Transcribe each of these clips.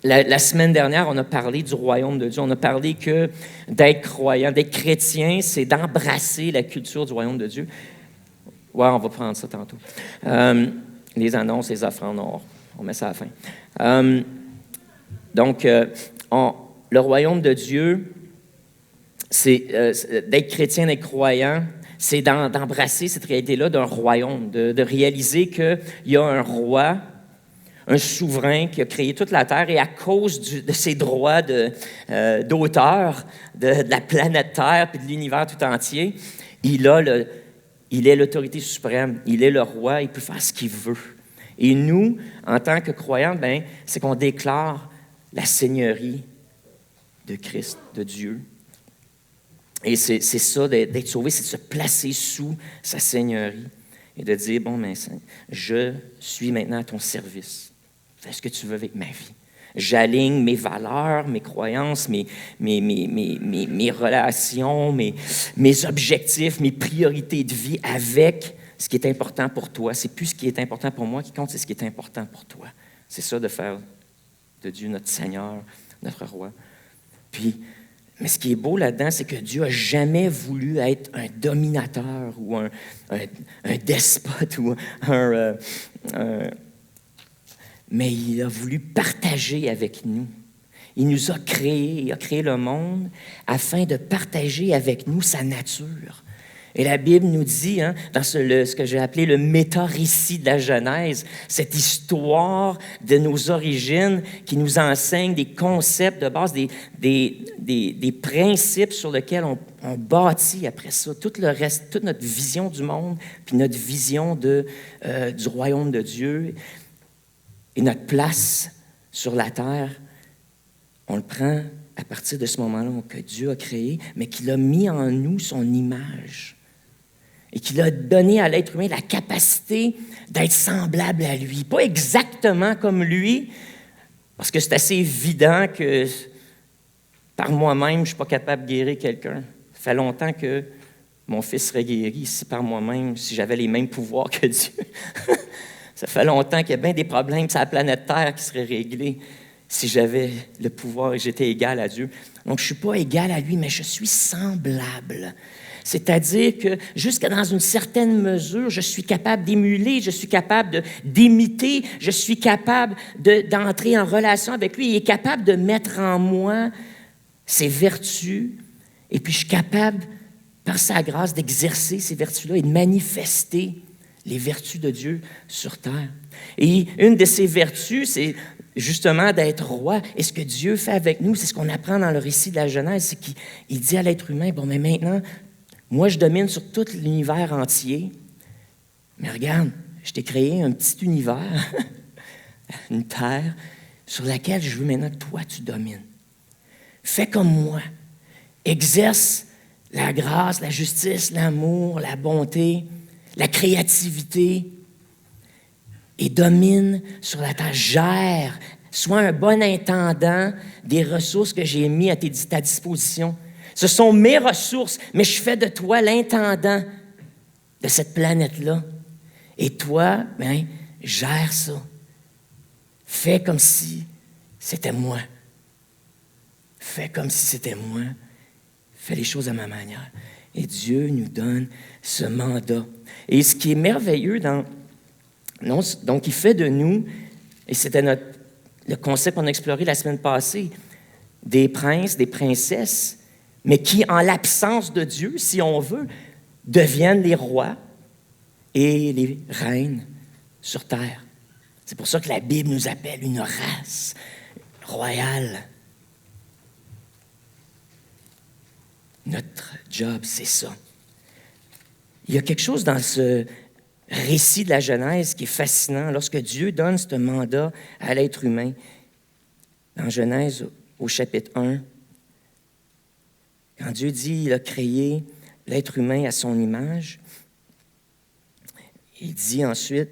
La semaine dernière, on a parlé du royaume de Dieu. On a parlé que d'être croyant, d'être chrétien, c'est d'embrasser la culture du royaume de Dieu. Ouais, on va prendre ça tantôt. Les annonces, les offrandes, on met ça à la fin. Donc, le royaume de Dieu, c'est d'être chrétien, d'être croyant, c'est d'embrasser cette réalité-là d'un royaume, de réaliser qu'il y a un roi, un souverain qui a créé toute la terre, et à cause de ses droits d'auteur de la planète Terre et de l'univers tout entier, il est l'autorité suprême, il est le roi, il peut faire ce qu'il veut. Et nous, en tant que croyants, c'est qu'on déclare la seigneurie de Christ, de Dieu. Et c'est ça, d'être sauvé, c'est de se placer sous sa seigneurie et de dire, bon, mais je suis maintenant à ton service. Fais ce que tu veux avec ma vie. J'aligne mes valeurs, mes croyances, mes relations, mes objectifs, mes priorités de vie avec ce qui est important pour toi. C'est plus ce qui est important pour moi qui compte, c'est ce qui est important pour toi. C'est ça de faire de Dieu notre Seigneur, notre Roi. Mais ce qui est beau là-dedans, c'est que Dieu n'a jamais voulu être un dominateur ou un despote ou mais il a voulu partager avec nous. Il nous a créés, il a créé le monde afin de partager avec nous sa nature. Et la Bible nous dit, dans ce que j'ai appelé le méta-récit de la Genèse, cette histoire de nos origines qui nous enseigne des concepts de base, des principes sur lesquels on bâtit après ça tout le reste, toute notre vision du monde, puis notre vision du royaume de Dieu et notre place sur la terre. On le prend à partir de ce moment-là que Dieu a créé, mais qu'il a mis en nous son image. Et qu'il a donné à l'être humain la capacité d'être semblable à lui. Pas exactement comme lui, parce que c'est assez évident que par moi-même, je ne suis pas capable de guérir quelqu'un. Ça fait longtemps que mon fils serait guéri si par moi-même, si j'avais les mêmes pouvoirs que Dieu. Ça fait longtemps qu'il y a bien des problèmes sur la planète Terre qui seraient réglés si j'avais le pouvoir et j'étais égal à Dieu. Donc, je ne suis pas égal à lui, mais je suis semblable. C'est-à-dire que jusqu'à dans une certaine mesure, je suis capable d'émuler, je suis capable d'imiter, je suis capable d'entrer en relation avec lui. Il est capable de mettre en moi ses vertus, et puis je suis capable, par sa grâce, d'exercer ces vertus-là et de manifester les vertus de Dieu sur terre. Et une de ces vertus, c'est justement d'être roi. Et ce que Dieu fait avec nous, c'est ce qu'on apprend dans le récit de la Genèse, c'est qu'il dit à l'être humain, bon, mais maintenant, moi, je domine sur tout l'univers entier. Mais regarde, je t'ai créé un petit univers, une terre, sur laquelle je veux maintenant que toi, tu domines. Fais comme moi. Exerce la grâce, la justice, l'amour, la bonté, la créativité et domine sur la terre. Gère, sois un bon intendant des ressources que j'ai mises à ta disposition. Ce sont mes ressources, mais je fais de toi l'intendant de cette planète-là. Et toi, gère ça. Fais comme si c'était moi. Fais comme si c'était moi. Fais les choses à ma manière. Et Dieu nous donne ce mandat. Et ce qui est merveilleux donc il fait de nous, et c'était le concept qu'on a exploré la semaine passée, des princes, des princesses, mais qui, en l'absence de Dieu, si on veut, deviennent les rois et les reines sur terre. C'est pour ça que la Bible nous appelle une race royale. Notre job, c'est ça. Il y a quelque chose dans ce récit de la Genèse qui est fascinant lorsque Dieu donne ce mandat à l'être humain. Dans Genèse, au chapitre 1, quand Dieu dit qu'il a créé l'être humain à son image, il dit ensuite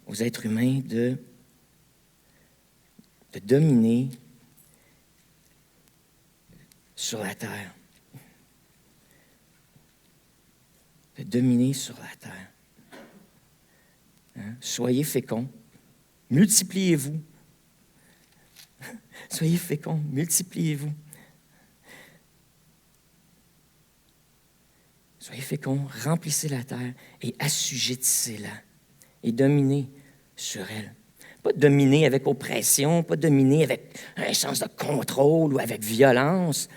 aux êtres humains de dominer sur la terre. De dominer sur la terre. Soyez féconds, multipliez-vous, Soyez féconds, multipliez-vous. Soyez féconds, remplissez la terre et assujettissez-la et dominez sur elle. Pas dominer avec oppression, pas dominer avec un sens de contrôle ou avec violence,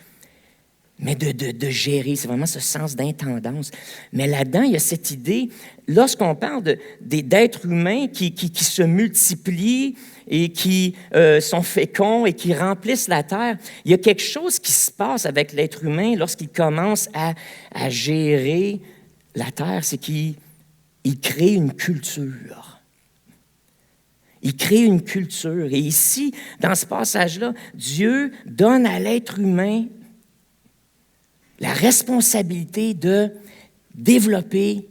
mais de gérer. C'est vraiment ce sens d'intendance. Mais là-dedans, il y a cette idée, lorsqu'on parle d'êtres humains qui se multiplient et qui sont féconds et qui remplissent la terre, il y a quelque chose qui se passe avec l'être humain lorsqu'il commence à gérer la terre, c'est qu'il crée une culture. Il crée une culture. Et ici, dans ce passage-là, Dieu donne à l'être humain la responsabilité de développer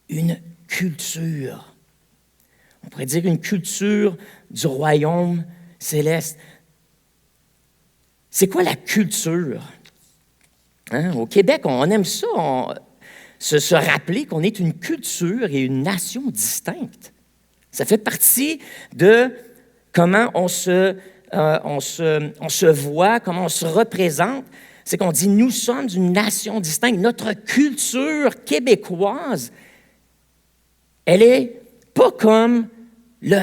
une culture. On pourrait dire une culture du royaume céleste. C'est quoi la culture? Hein? Au Québec, on aime ça, se rappeler qu'on est une culture et une nation distinctes. Ça fait partie de comment on se voit, comment on se représente. C'est qu'on dit, nous sommes une nation distincte. Notre culture québécoise, elle n'est pas comme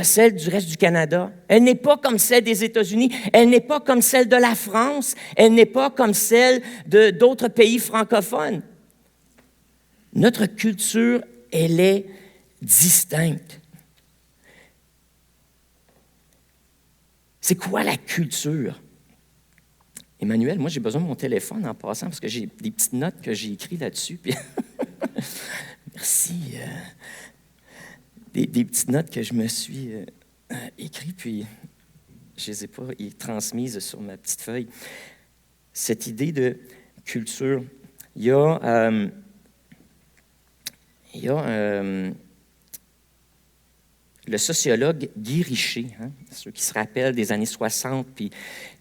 celle du reste du Canada. Elle n'est pas comme celle des États-Unis. Elle n'est pas comme celle de la France. Elle n'est pas comme celle d'autres pays francophones. Notre culture, elle est distincte. C'est quoi la culture? Emmanuel, moi, j'ai besoin de mon téléphone en passant parce que j'ai des petites notes que j'ai écrites là-dessus. Puis merci. Des petites notes que je me suis écrites, puis je ne les ai pas transmises sur ma petite feuille. Cette idée de culture, il y a le sociologue Guy Richer, hein, ceux qui se rappellent des années 60, puis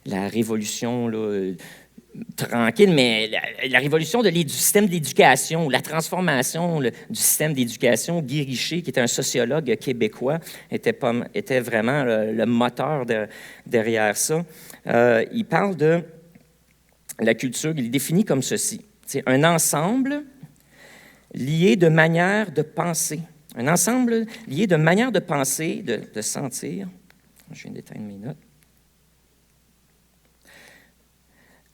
la révolution là, tranquille, mais la révolution du système d'éducation, la transformation du système d'éducation, Guy Richer, qui était un sociologue québécois, était vraiment le moteur derrière ça. Il parle de la culture, il est défini comme ceci. C'est un ensemble lié de manières de penser. Un ensemble lié de manières de penser, de sentir. Je viens d'éteindre mes notes.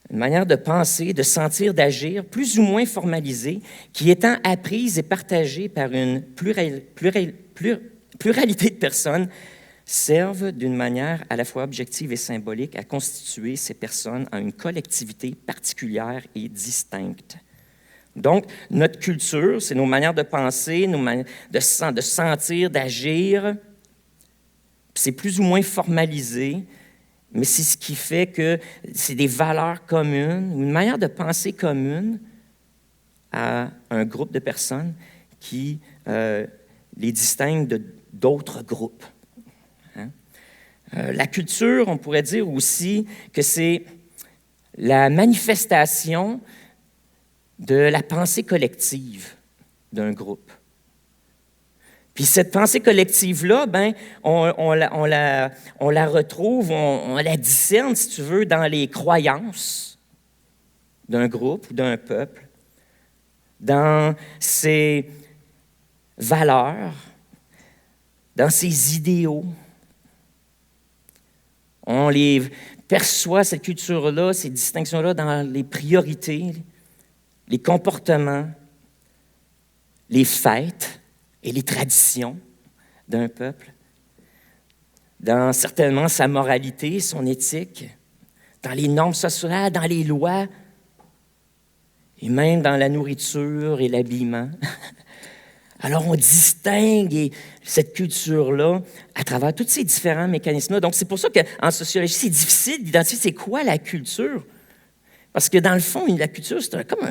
Une manière de penser, de sentir, d'agir, plus ou moins formalisée, qui étant apprise et partagée par une pluralité de personnes, servent d'une manière à la fois objective et symbolique à constituer ces personnes en une collectivité particulière et distincte. Donc, notre culture, c'est nos manières de penser, nos manières de sentir, d'agir. C'est plus ou moins formalisé, mais c'est ce qui fait que c'est des valeurs communes, une manière de penser commune à un groupe de personnes qui les distingue d'autres groupes. Hein? La culture, on pourrait dire aussi que c'est la manifestation de la pensée collective d'un groupe. Puis cette pensée collective-là, ben, on la retrouve, on la discerne, si tu veux, dans les croyances d'un groupe ou d'un peuple, dans ses valeurs, dans ses idéaux. On les perçoit, cette culture-là, ces distinctions-là, dans les priorités, les comportements, les fêtes et les traditions d'un peuple, dans certainement sa moralité, son éthique, dans les normes sociales, dans les lois, et même dans la nourriture et l'habillement. Alors, on distingue cette culture-là à travers tous ces différents mécanismes-là. Donc, c'est pour ça qu'en sociologie, c'est difficile d'identifier c'est quoi la culture. Parce que dans le fond, la culture, c'est comme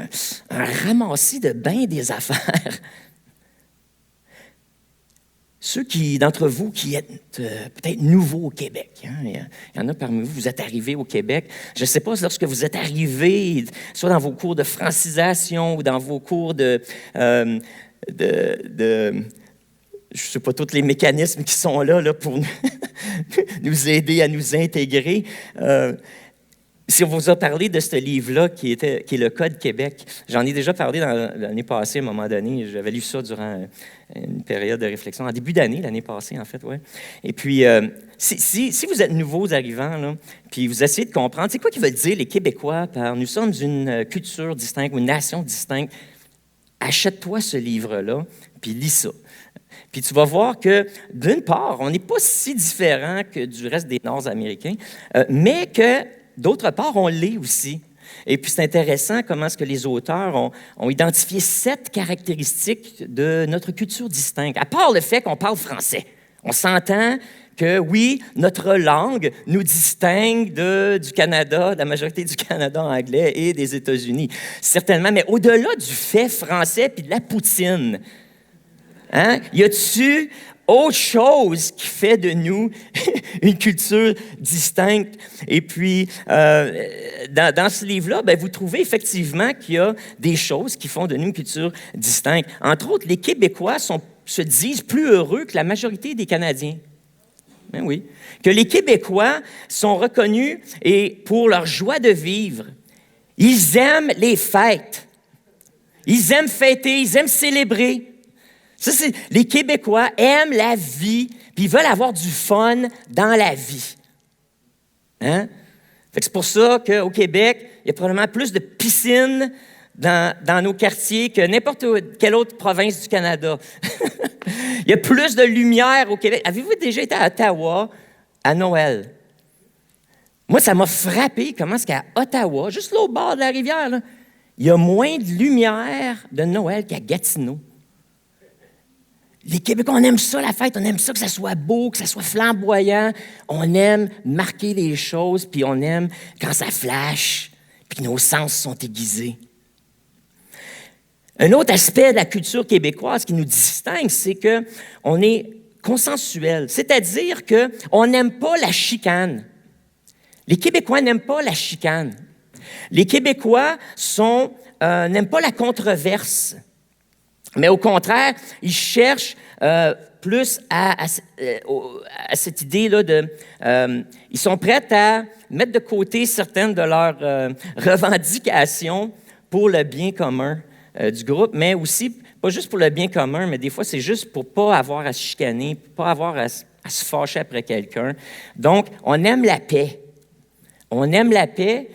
un ramassis de bien des affaires. Ceux d'entre vous qui êtes peut-être nouveaux au Québec, hein, il y en a parmi vous, vous êtes arrivés au Québec. Je ne sais pas si lorsque vous êtes arrivés, soit dans vos cours de francisation ou dans vos cours je ne sais pas tous les mécanismes qui sont là pour nous aider à nous intégrer. Si on vous a parlé de ce livre-là, qui est le Code Québec, j'en ai déjà parlé l'année passée, à un moment donné. J'avais lu ça durant une période de réflexion, en début d'année, l'année passée, en fait, ouais. Et puis, si vous êtes nouveaux arrivants, là, puis vous essayez de comprendre, c'est quoi qui veut dire les Québécois par « nous sommes une culture distincte ou une nation distincte », achète-toi ce livre-là, puis lis ça. Puis tu vas voir que, d'une part, on n'est pas si différent que du reste des Nord-Américains, mais que, d'autre part, on l'est aussi. Et puis c'est intéressant comment est-ce que les auteurs ont identifié 7 caractéristiques de notre culture distincte, à part le fait qu'on parle français. On s'entend que, oui, notre langue nous distingue du Canada, de la majorité du Canada anglais et des États-Unis, certainement, mais au-delà du fait français puis de la poutine, hein, y a-tu autre chose qui fait de nous une culture distincte? Et puis, dans ce livre-là, vous trouvez effectivement qu'il y a des choses qui font de nous une culture distincte. Entre autres, les Québécois se disent plus heureux que la majorité des Canadiens. Ben oui. Que les Québécois sont reconnus pour leur joie de vivre. Ils aiment les fêtes. Ils aiment fêter, ils aiment célébrer. Les Québécois aiment la vie, puis ils veulent avoir du fun dans la vie. Hein? C'est pour ça qu'au Québec, il y a probablement plus de piscines dans nos quartiers que n'importe quelle autre province du Canada. Il y a plus de lumière au Québec. Avez-vous déjà été à Ottawa à Noël? Moi, ça m'a frappé comment est-ce qu'à Ottawa, juste là au bord de la rivière, là, il y a moins de lumière de Noël qu'à Gatineau. Les Québécois, on aime ça, la fête, on aime ça, que ça soit beau, que ça soit flamboyant. On aime marquer les choses, puis on aime quand ça flash, puis que nos sens sont aiguisés. Un autre aspect de la culture québécoise qui nous distingue, c'est qu'on est consensuel, c'est-à-dire qu'on n'aime pas la chicane. Les Québécois n'aiment pas la chicane. Les Québécois n'aiment pas la controverse. Mais au contraire, ils cherchent plus à cette idée-là ils sont prêts à mettre de côté certaines de leurs revendications pour le bien commun du groupe, mais aussi, pas juste pour le bien commun, mais des fois, c'est juste pour ne pas avoir à se chicaner, pour ne pas avoir à se fâcher après quelqu'un. Donc, on aime la paix. On aime la paix,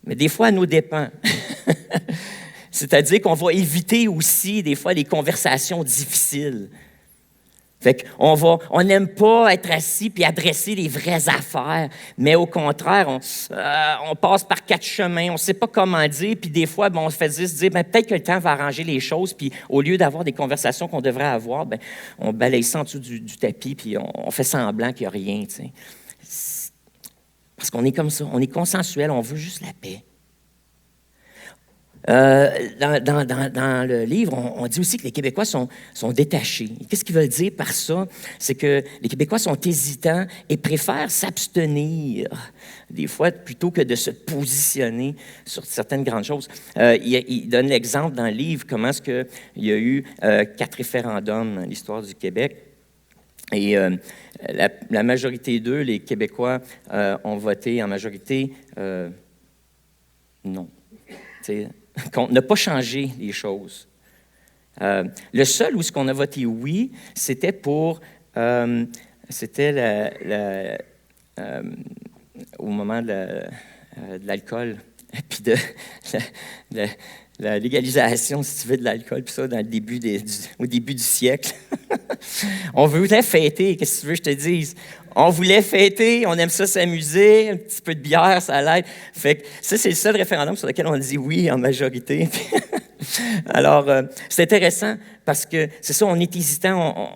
mais des fois à nos dépens. C'est-à-dire qu'on va éviter aussi, des fois, les conversations difficiles. Fait qu'on n'aime pas être assis puis adresser les vraies affaires, mais au contraire, on passe par 4 chemins, on ne sait pas comment dire, puis des fois, on se fait se dire, peut-être que le temps va arranger les choses, puis au lieu d'avoir des conversations qu'on devrait avoir, on balaye ça en dessous du tapis, puis on fait semblant qu'il n'y a rien, tu sais. Parce qu'on est comme ça, on est consensuel, on veut juste la paix. Dans le livre, on dit aussi que les Québécois sont détachés. Qu'est-ce qu'ils veulent dire par ça? C'est que les Québécois sont hésitants et préfèrent s'abstenir, des fois, plutôt que de se positionner sur certaines grandes choses. Il donne l'exemple dans le livre, comment est-ce qu'il y a eu 4 référendums dans l'histoire du Québec. Et la majorité d'eux, les Québécois, ont voté en majorité non. Qu'on n'a pas changé les choses. Le seul où ce qu'on a voté oui, c'était pour... au moment de l'alcool, puis de la légalisation, si tu veux, de l'alcool, puis ça, au début du siècle. On voulait fêter, qu'est-ce que tu veux que je te dise? On voulait fêter, on aime ça s'amuser, un petit peu de bière, ça l'aide. Fait que ça, c'est le seul référendum sur lequel on dit oui en majorité. Alors, c'est intéressant parce que c'est ça, on est hésitant,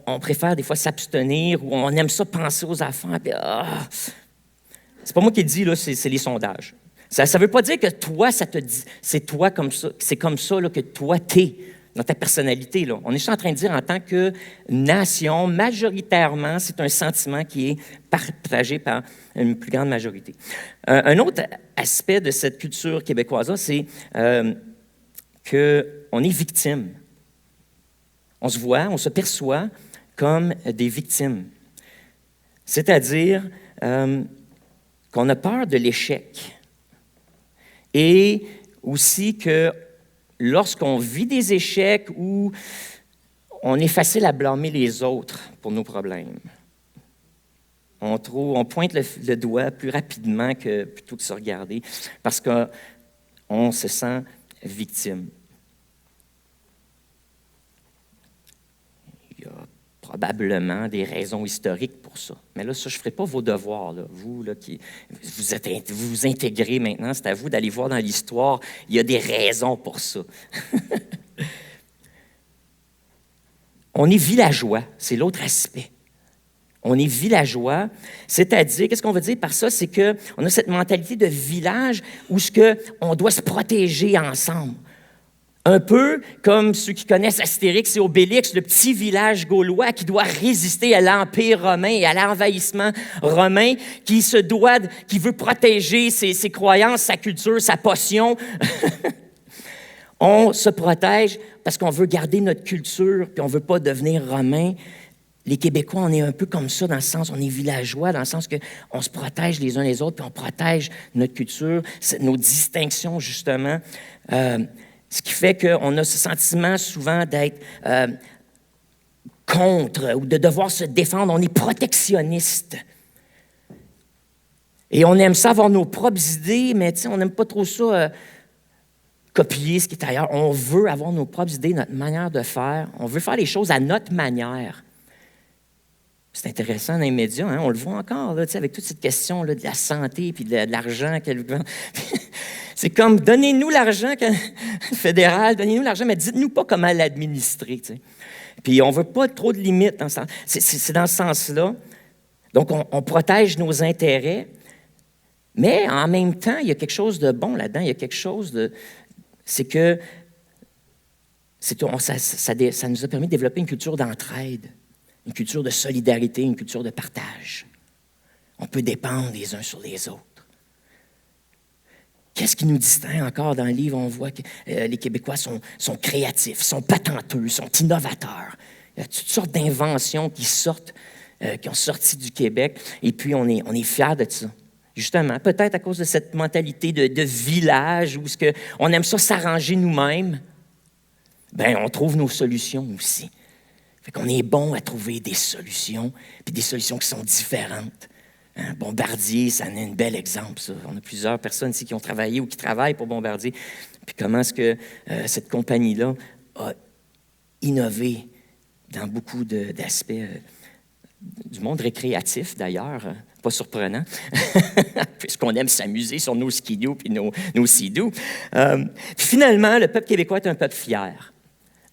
on préfère des fois s'abstenir ou on aime ça penser aux affaires. Puis, c'est pas moi qui le dis, là, c'est les sondages. Ça ne veut pas dire que toi, ça te dit, c'est toi comme ça, c'est comme ça là, que toi, t'es dans ta personnalité. Là. On est juste en train de dire en tant que nation, majoritairement, c'est un sentiment qui est partagé par une plus grande majorité. Un autre aspect de cette culture québécoise-là, c'est qu'on est victime. On se voit, on se perçoit comme des victimes. C'est-à-dire qu'on a peur de l'échec. Et aussi que lorsqu'on vit des échecs où on est facile à blâmer les autres pour nos problèmes. On pointe le doigt plus rapidement plutôt que de se regarder parce qu'on se sent victime. Il y a probablement des raisons historiques pour ça. Mais là, ça, je ne ferai pas vos devoirs. Là. Vous, là, qui vous intégrez maintenant, c'est à vous d'aller voir dans l'histoire. Il y a des raisons pour ça. On est villageois, c'est l'autre aspect. On est villageois, c'est-à-dire, qu'est-ce qu'on veut dire par ça? C'est qu'on a cette mentalité de village où on doit se protéger ensemble. Un peu comme ceux qui connaissent Astérix et Obélix, le petit village gaulois qui doit résister à l'Empire romain et à l'envahissement romain, qui veut protéger ses croyances, sa culture, sa potion. On se protège parce qu'on veut garder notre culture, puis on ne veut pas devenir romain. Les Québécois, on est un peu comme ça, dans le sens, on est villageois, dans le sens qu'on se protège les uns les autres, puis on protège notre culture, nos distinctions, justement. Ce qui fait qu'on a ce sentiment souvent d'être contre ou de devoir se défendre. On est protectionniste. Et on aime ça avoir nos propres idées, mais on n'aime pas trop ça copier ce qui est ailleurs. On veut avoir nos propres idées, notre manière de faire. On veut faire les choses à notre manière. C'est intéressant dans les médias, hein? On le voit encore, là, avec toute cette question là, de la santé et de l'argent. C'est comme, donnez-nous l'argent fédéral, donnez-nous l'argent, mais dites-nous pas comment l'administrer. T'sais. Puis on ne veut pas trop de limites. C'est dans ce sens-là. Donc, on protège nos intérêts, mais en même temps, il y a quelque chose de bon là-dedans. Il y a quelque chose de... C'est que ça nous a permis de développer une culture d'entraide, une culture de solidarité, une culture de partage. On peut dépendre les uns sur les autres. Qu'est-ce qui nous distingue encore dans le livre? On voit que les Québécois sont créatifs, sont patenteux, sont innovateurs. Il y a toutes sortes d'inventions qui ont sorti du Québec, et puis on est fiers de ça. Justement, peut-être à cause de cette mentalité de village où on aime ça s'arranger nous-mêmes, on trouve nos solutions aussi. Fait qu'on est bon à trouver des solutions, puis des solutions qui sont différentes. Hein, Bombardier, ça en est un bel exemple, ça. On a plusieurs personnes ici qui ont travaillé ou qui travaillent pour Bombardier. Puis comment est-ce que cette compagnie-là a innové dans beaucoup d'aspects du monde récréatif, d'ailleurs, pas surprenant, puisqu'on aime s'amuser sur nos skidoo puis nos sidous. Finalement, le peuple québécois est un peuple fier.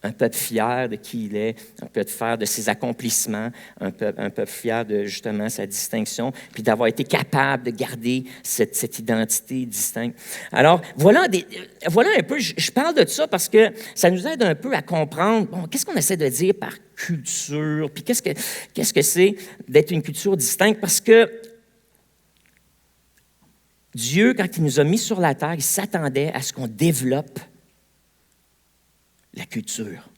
Un peuple fier de qui il est, un peuple fier de ses accomplissements, un peuple fier de, justement, sa distinction, puis d'avoir été capable de garder cette identité distincte. Alors, voilà un peu, je parle de ça parce que ça nous aide un peu à comprendre, qu'est-ce qu'on essaie de dire par culture, puis qu'est-ce que c'est d'être une culture distincte, parce que Dieu, quand il nous a mis sur la terre, il s'attendait à ce qu'on développe la culture.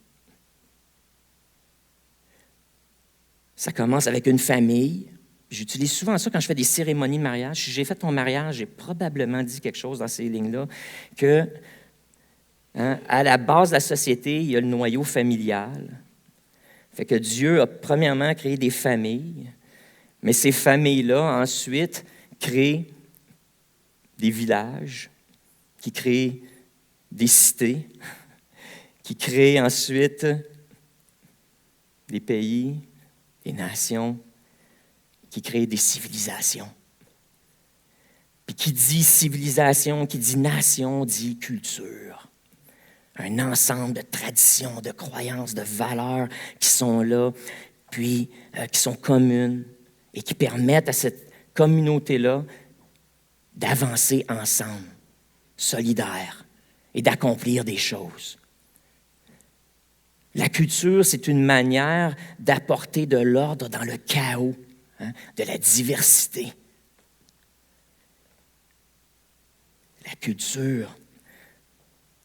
Ça commence avec une famille. J'utilise souvent ça quand je fais des cérémonies de mariage. Si j'ai fait ton mariage, j'ai probablement dit quelque chose dans ces lignes-là, que à la base de la société, il y a le noyau familial. Fait que Dieu a premièrement créé des familles, mais ces familles-là, ensuite, créent des villages, qui créent des cités, qui crée ensuite des pays, des nations, qui crée des civilisations. Puis qui dit civilisation, qui dit nation, dit culture. Un ensemble de traditions, de croyances, de valeurs qui sont là, puis qui sont communes et qui permettent à cette communauté-là d'avancer ensemble, solidaires, et d'accomplir des choses. La culture, c'est une manière d'apporter de l'ordre dans le chaos, de la diversité. La culture,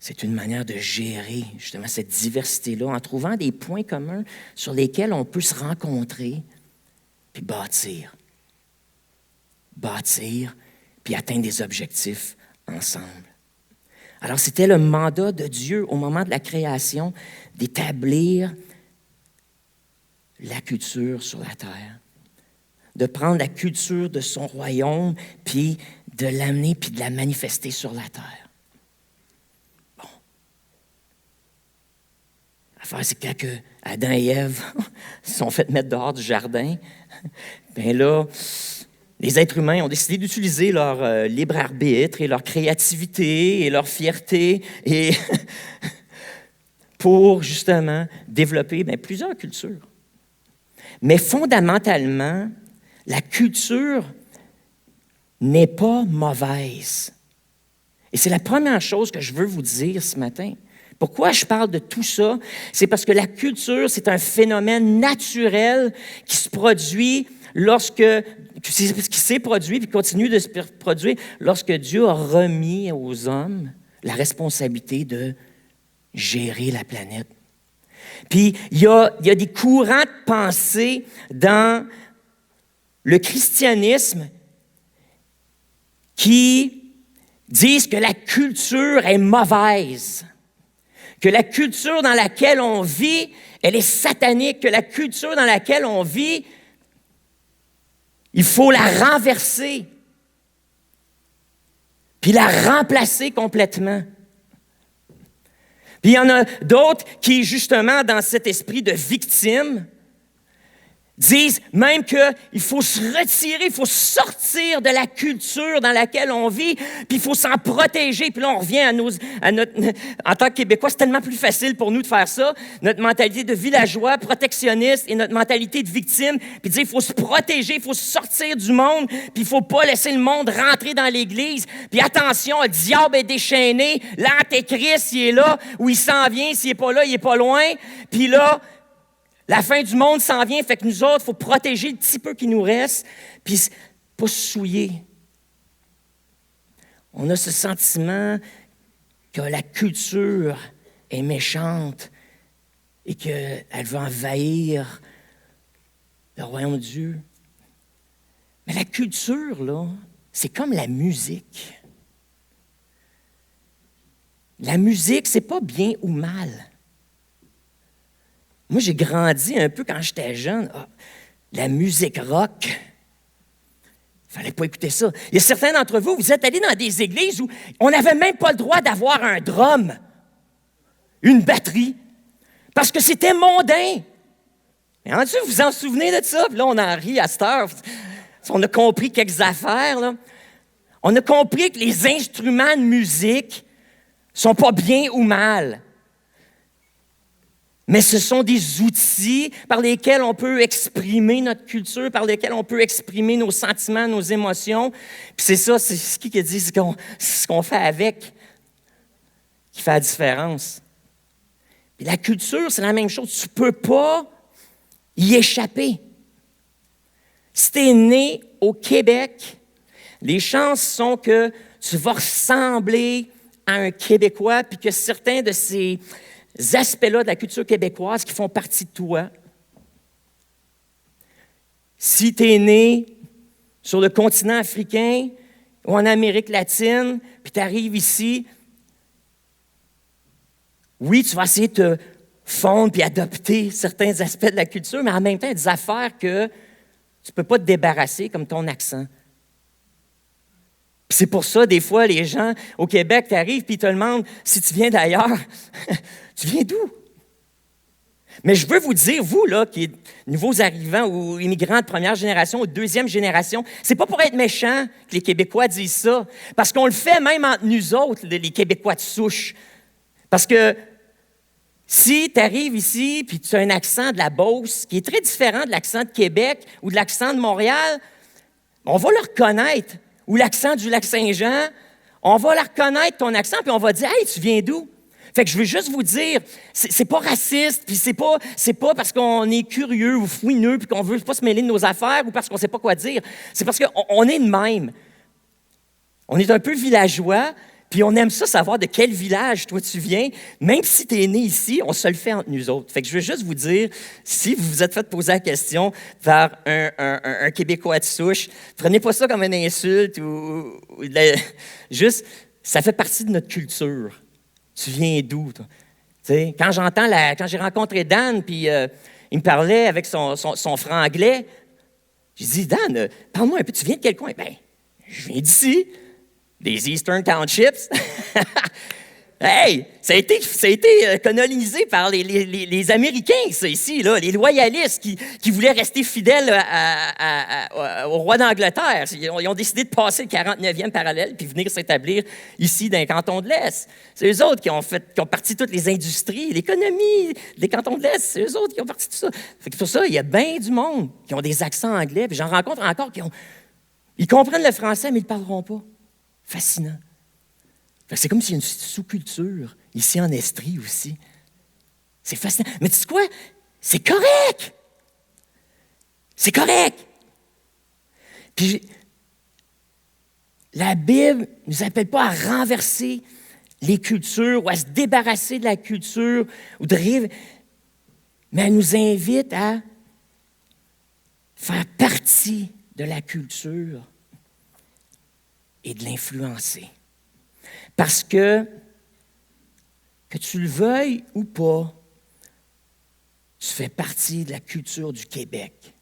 c'est une manière de gérer justement cette diversité-là en trouvant des points communs sur lesquels on peut se rencontrer puis bâtir. Bâtir puis atteindre des objectifs ensemble. Alors, c'était le mandat de Dieu au moment de la création d'établir la culture sur la terre, de prendre la culture de son royaume puis de l'amener puis de la manifester sur la terre. L'affaire, c'est que quand Adam et Ève se sont fait mettre dehors du jardin, bien là, les êtres humains ont décidé d'utiliser leur libre arbitre et leur créativité et leur fierté et pour justement développer plusieurs cultures. Mais fondamentalement, la culture n'est pas mauvaise. Et c'est la première chose que je veux vous dire ce matin. Pourquoi je parle de tout ça? C'est parce que la culture, c'est un phénomène naturel qui se produit qui s'est produit et continue de se produire lorsque Dieu a remis aux hommes la responsabilité de gérer la planète. Puis, il y a des courants de pensée dans le christianisme qui disent que la culture est mauvaise, que la culture dans laquelle on vit, elle est satanique, que la culture dans laquelle on vit, il faut la renverser, puis la remplacer complètement. Puis il y en a d'autres qui, justement, dans cet esprit de victime, disent même qu'il faut se retirer, il faut sortir de la culture dans laquelle on vit, puis il faut s'en protéger. Puis là, on revient à notre... En tant que Québécois, c'est tellement plus facile pour nous de faire ça. Notre mentalité de villageois, protectionniste et notre mentalité de victime, puis dire il faut se protéger, il faut sortir du monde, puis il ne faut pas laisser le monde rentrer dans l'Église. Puis attention, le diable est déchaîné, l'antéchrist, il est là, où il s'en vient, s'il n'est pas là, il n'est pas loin. Puis là, la fin du monde s'en vient, fait que nous autres, il faut protéger le petit peu qui nous reste, puis pas se souiller. On a ce sentiment que la culture est méchante et qu'elle veut envahir le royaume de Dieu. Mais la culture, là, c'est comme la musique. La musique, c'est pas bien ou mal. Moi, j'ai grandi un peu quand j'étais jeune. La musique rock, il ne fallait pas écouter ça. Il y a certains d'entre vous, vous êtes allés dans des églises où on n'avait même pas le droit d'avoir un drum, une batterie, parce que c'était mondain. Et en-dessus, vous vous en souvenez de ça? Puis là, on en rit à cette heure. On a compris quelques affaires, là. On a compris que les instruments de musique ne sont pas bien ou mal. Mais ce sont des outils par lesquels on peut exprimer notre culture, par lesquels on peut exprimer nos sentiments, nos émotions. Puis c'est ça, c'est ce qui dit ce qu'on fait avec qui fait la différence. Puis la culture, c'est la même chose. Tu ne peux pas y échapper. Si tu es né au Québec, les chances sont que tu vas ressembler à un Québécois, puis que certains de ces aspects-là de la culture québécoise qui font partie de toi. Si tu es né sur le continent africain ou en Amérique latine, puis tu arrives ici, oui, tu vas essayer de te fondre puis adopter certains aspects de la culture, mais en même temps, il y a des affaires que tu ne peux pas te débarrasser, comme ton accent. Puis c'est pour ça, des fois, les gens au Québec t'arrivent puis ils te demandent si tu viens d'ailleurs. Tu viens d'où? Mais je veux vous dire, vous, là, qui êtes nouveaux arrivants ou immigrants de première génération ou de deuxième génération, c'est pas pour être méchant que les Québécois disent ça, parce qu'on le fait même entre nous autres, les Québécois de souche. Parce que si tu arrives ici puis tu as un accent de la Beauce qui est très différent de l'accent de Québec ou de l'accent de Montréal, on va le reconnaître. Ou l'accent du Lac-Saint-Jean, on va le reconnaître, ton accent, puis on va dire « Hey, tu viens d'où? » Fait que je veux juste vous dire, c'est pas raciste, puis c'est pas parce qu'on est curieux ou fouineux, puis qu'on veut pas se mêler de nos affaires, ou parce qu'on sait pas quoi dire. C'est parce qu'on est de même. On est un peu villageois, Puis on aime ça, savoir de quel village toi tu viens. Même si tu es né ici, on se le fait entre nous autres. Fait que je veux juste vous dire, si vous vous êtes fait poser la question par un Québécois de souche, prenez pas ça comme une insulte juste, ça fait partie de notre culture. Tu viens d'où, toi? T'sais, quand j'ai rencontré Dan, puis il me parlait avec son franglais, j'ai dit, Dan, parle-moi un peu, tu viens de quel coin? Ben, je viens d'ici. Des Eastern Townships. Hey, ça a été colonisé par les Américains, ça, ici, là, les loyalistes qui voulaient rester fidèles au roi d'Angleterre. Ils ont décidé de passer le 49e parallèle puis venir s'établir ici dans les cantons de l'Est. C'est eux autres qui ont parti toutes les industries, l'économie des cantons de l'Est. C'est eux autres qui ont parti tout ça. Fait que pour ça, il y a bien du monde qui ont des accents anglais. Puis j'en rencontre encore ils comprennent le français, mais ils ne le parleront pas. Fascinant. C'est comme s'il y a une sous-culture ici en Estrie aussi. C'est fascinant. Mais tu sais quoi? C'est correct. C'est correct. Puis, la Bible ne nous appelle pas à renverser les cultures ou à se débarrasser de la culture mais elle nous invite à faire partie de la culture et de l'influencer. Parce que tu le veuilles ou pas, tu fais partie de la culture du Québec.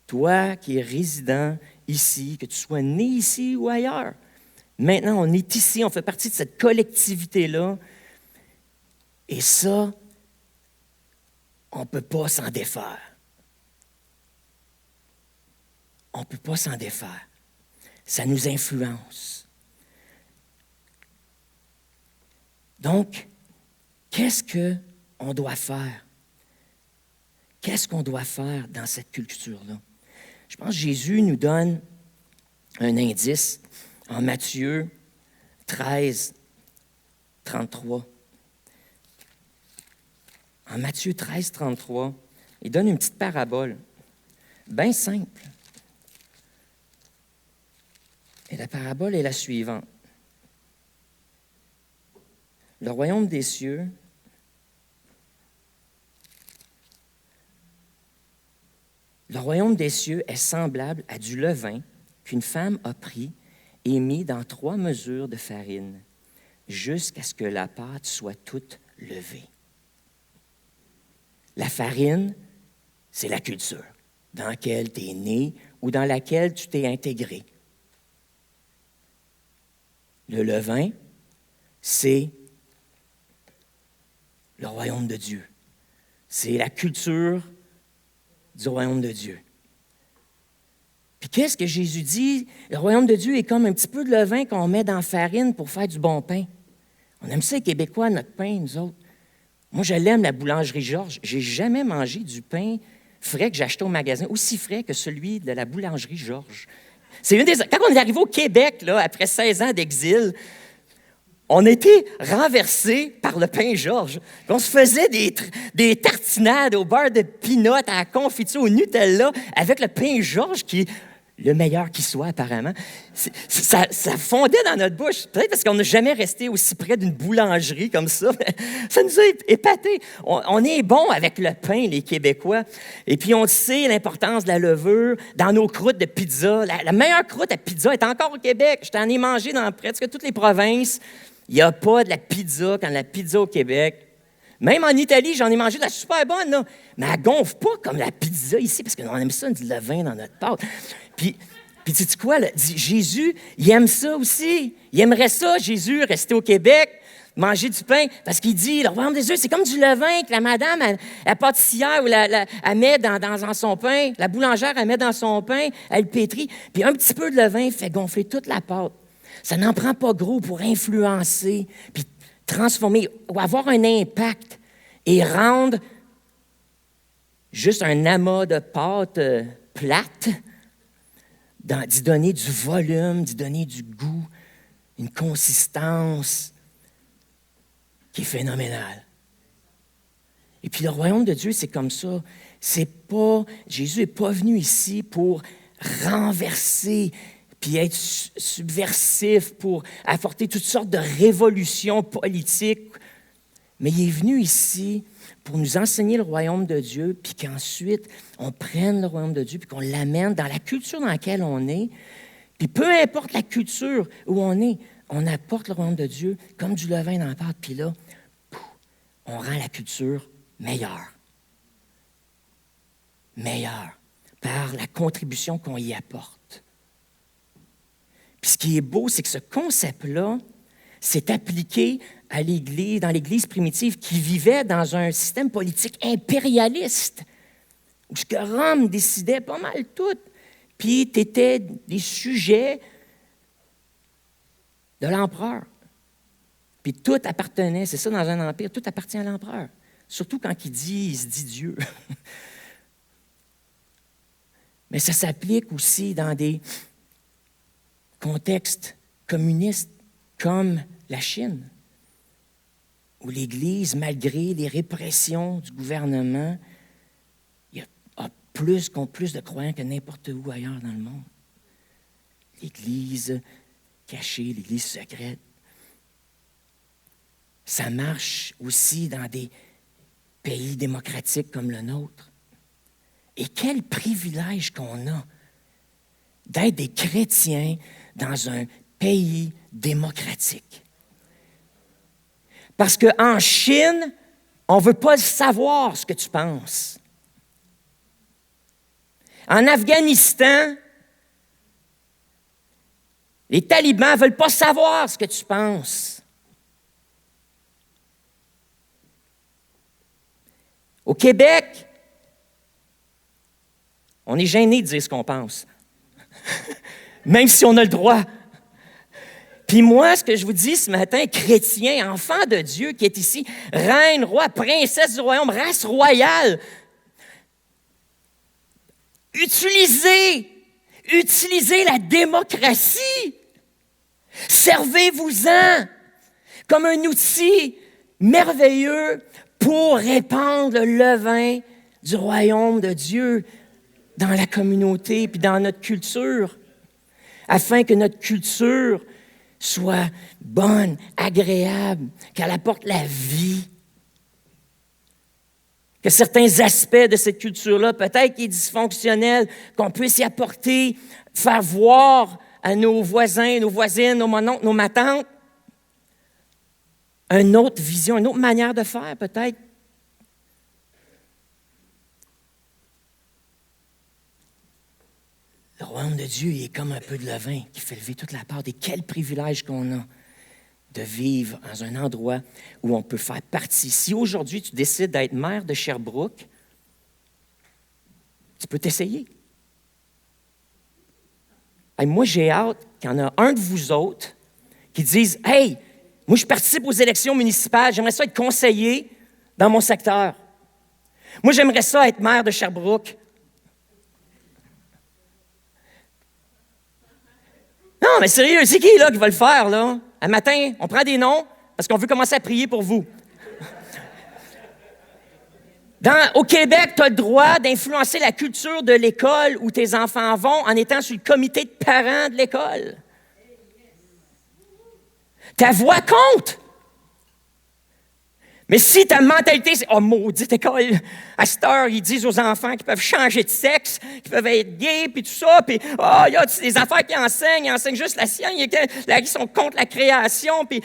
Toi qui es résident ici, que tu sois né ici ou ailleurs, maintenant on est ici, on fait partie de cette collectivité-là, et ça, on ne peut pas s'en défaire. On ne peut pas s'en défaire. Ça nous influence. Donc, qu'est-ce qu'on doit faire? Qu'est-ce qu'on doit faire dans cette culture-là? Je pense que Jésus nous donne un indice en Matthieu 13, 33. En Matthieu 13, 33, il donne une petite parabole, bien simple. Et la parabole est la suivante. Le royaume des cieux est semblable à du levain qu'une femme a pris et mis dans 3 mesures de farine, jusqu'à ce que la pâte soit toute levée. La farine, c'est la culture dans laquelle tu es né ou dans laquelle tu t'es intégré. Le levain, c'est le royaume de Dieu. C'est la culture du royaume de Dieu. Puis qu'est-ce que Jésus dit? Le royaume de Dieu est comme un petit peu de levain qu'on met dans la farine pour faire du bon pain. On aime ça, les Québécois, notre pain, nous autres. Moi, je l'aime, la boulangerie Georges. Je n'ai jamais mangé du pain frais que j'achetais au magasin, aussi frais que celui de la boulangerie Georges. Quand on est arrivé au Québec, là, après 16 ans d'exil, on a été renversés par le pain Georges. On se faisait des tartinades au beurre de pinot, à la confiture, au Nutella, avec le pain Georges qui est le meilleur qui soit, apparemment. Ça fondait dans notre bouche. Peut-être parce qu'on n'a jamais resté aussi près d'une boulangerie comme ça. Ça nous a épatés. On est bon avec le pain, les Québécois. Et puis, on sait l'importance de la levure dans nos croûtes de pizza. La meilleure croûte à pizza est encore au Québec. Je t'en ai mangé dans presque toutes les provinces. Il n'y a pas de la pizza quand la pizza au Québec. Même en Italie, j'en ai mangé de la super bonne, là. Mais elle ne gonfle pas comme la pizza ici, parce qu'on aime ça, du levain dans notre pâte. Puis tu sais quoi, là? Jésus, il aime ça aussi. Il aimerait ça, Jésus, rester au Québec, manger du pain, parce qu'il dit, le royaume des cieux, c'est comme du levain que la madame, la pâtissière, ou elle met dans son pain, la boulangère, elle met dans son pain, elle pétrit, puis un petit peu de levain fait gonfler toute la pâte. Ça n'en prend pas gros pour influencer, puis transformer, ou avoir un impact, et rendre juste un amas de pâte plate, d'y donner du volume, d'y donner du goût, une consistance qui est phénoménale. Et puis le royaume de Dieu, c'est comme ça. Jésus n'est pas venu ici pour renverser, puis être subversif pour apporter toutes sortes de révolutions politiques. Mais il est venu ici pour nous enseigner le royaume de Dieu, puis qu'ensuite, on prenne le royaume de Dieu, puis qu'on l'amène dans la culture dans laquelle on est. Puis peu importe la culture où on apporte le royaume de Dieu comme du levain dans la pâte, puis là, on rend la culture meilleure. Meilleure, par la contribution qu'on y apporte. Puis ce qui est beau, c'est que ce concept-là s'est appliqué à l'Église, dans l'Église primitive qui vivait dans un système politique impérialiste, où ce que Rome décidait pas mal tout. Puis tu étais des sujets de l'empereur. Puis tout appartenait, c'est ça dans un empire, tout appartient à l'empereur. Surtout quand il se dit Dieu. Mais ça s'applique aussi dans des contextes communistes comme la Chine, où l'Église, malgré les répressions du gouvernement, a plus de croyants que n'importe où ailleurs dans le monde. L'Église cachée, l'Église secrète. Ça marche aussi dans des pays démocratiques comme le nôtre. Et quel privilège qu'on a d'être des chrétiens dans un pays démocratique. Parce qu'en Chine, on ne veut pas savoir ce que tu penses. En Afghanistan, les talibans ne veulent pas savoir ce que tu penses. Au Québec, on est gêné de dire ce qu'on pense, même si on a le droit. Puis moi, ce que je vous dis ce matin, chrétien, enfant de Dieu qui est ici, reine, roi, princesse du royaume, race royale, utilisez la démocratie. Servez-vous-en comme un outil merveilleux pour répandre le levain du royaume de Dieu dans la communauté puis dans notre culture, afin que notre culture soit bonne, agréable, qu'elle apporte la vie. Que certains aspects de cette culture-là, peut-être qui est dysfonctionnel, qu'on puisse y apporter, faire voir à nos voisins, nos voisines, nos mononcles, nos matantes, une autre vision, une autre manière de faire, peut-être. Le royaume de Dieu, il est comme un peu de levain qui fait lever toute la pâte. Et quel privilège qu'on a de vivre dans un endroit où on peut faire partie. Si aujourd'hui, tu décides d'être maire de Sherbrooke, tu peux t'essayer. Hey, moi, j'ai hâte qu'il y en a un de vous autres qui dise « Hey, moi, je participe aux élections municipales, j'aimerais ça être conseiller dans mon secteur. Moi, j'aimerais ça être maire de Sherbrooke. » Non, mais sérieux, c'est qui là qui va le faire, là? Un matin, on prend des noms parce qu'on veut commencer à prier pour vous. Au Québec, tu as le droit d'influencer la culture de l'école où tes enfants vont en étant sur le comité de parents de l'école. Ta voix compte. Mais si ta mentalité, c'est « Oh, maudite école! » À cette heure, ils disent aux enfants qu'ils peuvent changer de sexe, qu'ils peuvent être gays, puis tout ça, puis « Oh, il y a des affaires qui enseignent, ils enseignent juste la science, ils sont contre la création, puis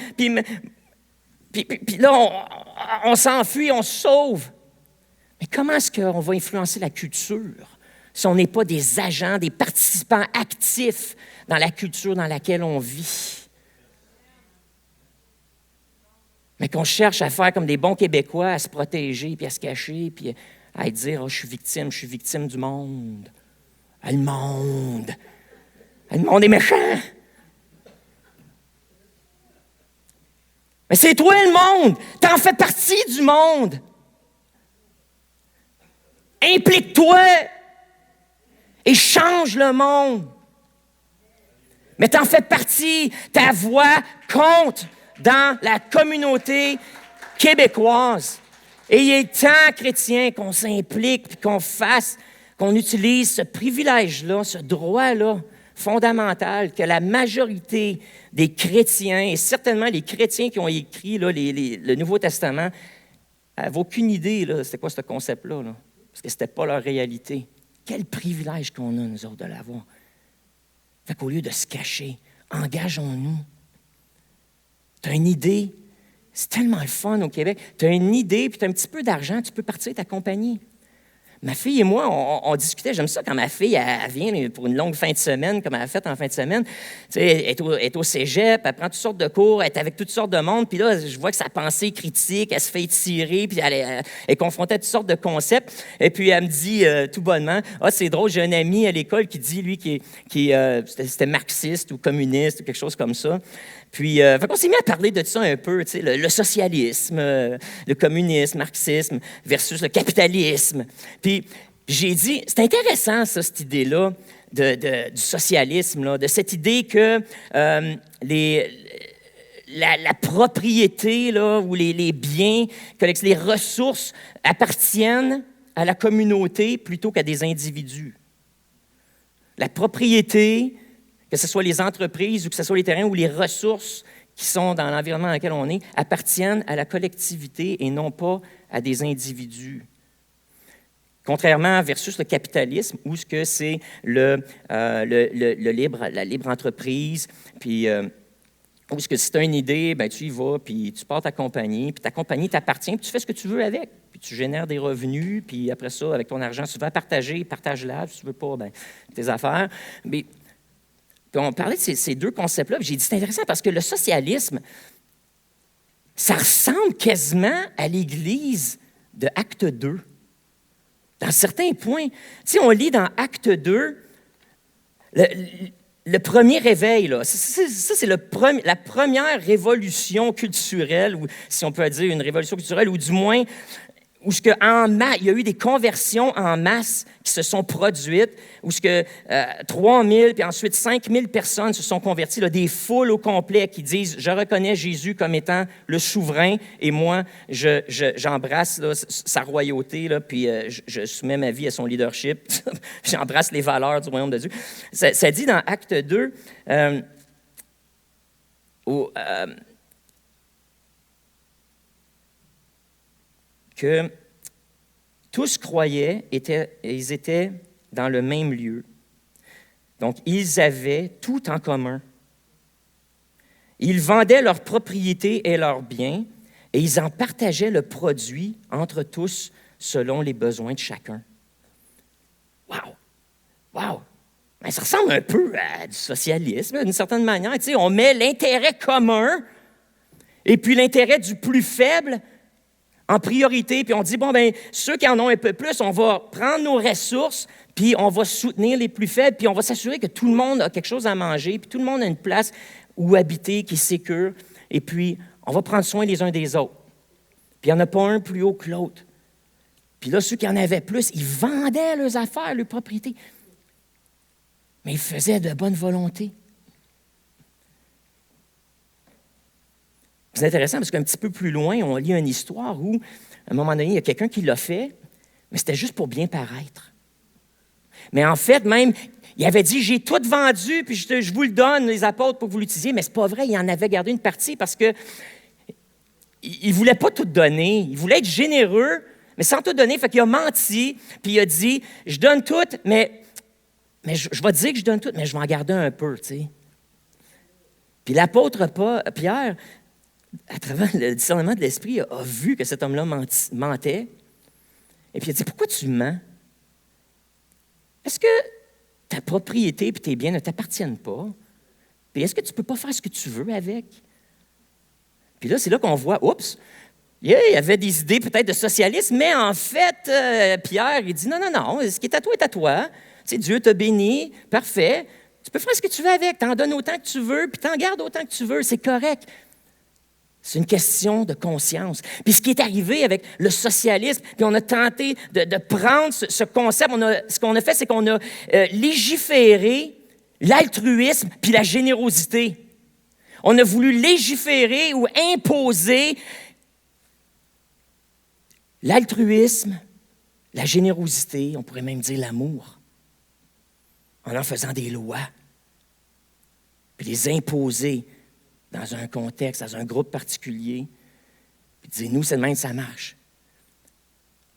là, on s'enfuit, on se sauve. » Mais comment est-ce qu'on va influencer la culture si on n'est pas des agents, des participants actifs dans la culture dans laquelle on vit? Mais qu'on cherche à faire comme des bons Québécois, à se protéger, puis à se cacher, puis à dire « Oh, je suis victime du monde. Le monde est méchant. » Mais c'est toi le monde. T'en fais partie du monde. Implique-toi et change le monde. Mais t'en fais partie. Ta voix compte dans la communauté québécoise. Et il est temps, chrétiens, qu'on s'implique, puis qu'on utilise ce privilège-là, ce droit-là, fondamentale que la majorité des chrétiens, et certainement les chrétiens qui ont écrit là, le Nouveau Testament, n'avaient aucune idée, là, c'était quoi ce concept-là, là, parce que ce n'était pas leur réalité. Quel privilège qu'on a, nous autres, de l'avoir. Fait qu'au lieu de se cacher, engageons-nous. Tu as une idée, c'est tellement le fun au Québec. Tu as une idée, puis tu as un petit peu d'argent, tu peux partir ta compagnie. Ma fille et moi, on discutait, j'aime ça quand ma fille, elle vient pour une longue fin de semaine, comme elle a fait en fin de semaine. Tu sais, elle est au cégep, elle prend toutes sortes de cours, elle est avec toutes sortes de monde, puis là, je vois que sa pensée est critique, elle se fait étirer, puis elle est confrontée à toutes sortes de concepts. Et puis, elle me dit tout bonnement, « Ah, c'est drôle, j'ai un ami à l'école qui dit, lui, c'était marxiste ou communiste ou quelque chose comme ça. » Puis, fait qu'on s'est mis à parler de ça un peu, tu sais, le socialisme, le communisme, marxisme versus le capitalisme. Puis, j'ai dit, c'est intéressant, ça, cette idée-là du socialisme, là, de cette idée que la propriété là, ou les biens, que les ressources appartiennent à la communauté plutôt qu'à des individus. La propriété, que ce soit les entreprises ou que ce soit les terrains ou les ressources qui sont dans l'environnement dans lequel on est, appartiennent à la collectivité et non pas à des individus. Contrairement versus le capitalisme, où ce que c'est la libre entreprise, puis où ce que si tu as une idée, ben tu y vas, puis tu pars ta compagnie t'appartient, puis tu fais ce que tu veux avec. Puis tu génères des revenus, puis après ça, avec ton argent, si tu veux partager, partage-la. Si tu ne veux pas, ben tes affaires. Mais puis on parlait de ces deux concepts-là, puis j'ai dit c'est intéressant parce que le socialisme, ça ressemble quasiment à l'Église de Acte 2. Dans certains points. Tu sais, on lit dans Acte 2, le premier réveil, là, ça c'est la première révolution culturelle, ou si on peut dire une révolution culturelle, ou du moins où il y a eu des conversions en masse qui se sont produites, où 3 000 puis ensuite 5 000 personnes se sont converties, là, des foules au complet qui disent « Je reconnais Jésus comme étant le souverain et moi, j'embrasse là, sa royauté, là, puis je soumets ma vie à son leadership, j'embrasse les valeurs du royaume de Dieu. » Ça dit dans Acte 2, que tous croyaient, ils étaient dans le même lieu. Donc, ils avaient tout en commun. Ils vendaient leurs propriétés et leurs biens et ils en partageaient le produit entre tous selon les besoins de chacun. Wow! Wow! Ben, ça ressemble un peu à du socialisme, d'une certaine manière. Tu sais, on met l'intérêt commun et puis l'intérêt du plus faible en priorité, puis on dit, bon, bien, ceux qui en ont un peu plus, on va prendre nos ressources, puis on va soutenir les plus faibles, puis on va s'assurer que tout le monde a quelque chose à manger, puis tout le monde a une place où habiter qui est sécure, et puis on va prendre soin les uns des autres. Puis il n'y en a pas un plus haut que l'autre. Puis là, ceux qui en avaient plus, ils vendaient leurs affaires, leurs propriétés. Mais ils faisaient de bonne volonté. C'est intéressant parce qu'un petit peu plus loin, on lit une histoire où, à un moment donné, il y a quelqu'un qui l'a fait, mais c'était juste pour bien paraître. Mais en fait, même, il avait dit, j'ai tout vendu, puis je vous le donne, les apôtres, pour que vous l'utilisiez, mais c'est pas vrai, il en avait gardé une partie parce que il ne voulait pas tout donner, il voulait être généreux, mais sans tout donner, fait qu'il a menti, puis il a dit, je donne tout, mais je vais te dire que je donne tout, mais je vais en garder un peu, tu sais. Puis l'apôtre Pierre, à travers le discernement de l'esprit, a vu que cet homme-là mentait. Et puis il a dit, pourquoi tu mens? Est-ce que ta propriété et tes biens ne t'appartiennent pas? Puis est-ce que tu ne peux pas faire ce que tu veux avec? Puis là, c'est là qu'on voit, oups, il y avait des idées peut-être de socialisme, mais en fait, Pierre, il dit, non, ce qui est à toi est à toi. Tu sais, Dieu t'a béni, parfait. Tu peux faire ce que tu veux avec, t'en donnes autant que tu veux, puis t'en gardes autant que tu veux, c'est correct. C'est une question de conscience. Puis ce qui est arrivé avec le socialisme, puis on a tenté de prendre ce concept, ce qu'on a fait, c'est qu'on a légiféré l'altruisme puis la générosité. On a voulu légiférer ou imposer l'altruisme, la générosité, on pourrait même dire l'amour, en faisant des lois. puis les imposer dans un contexte, dans un groupe particulier, puis dire, nous, c'est de même que ça marche.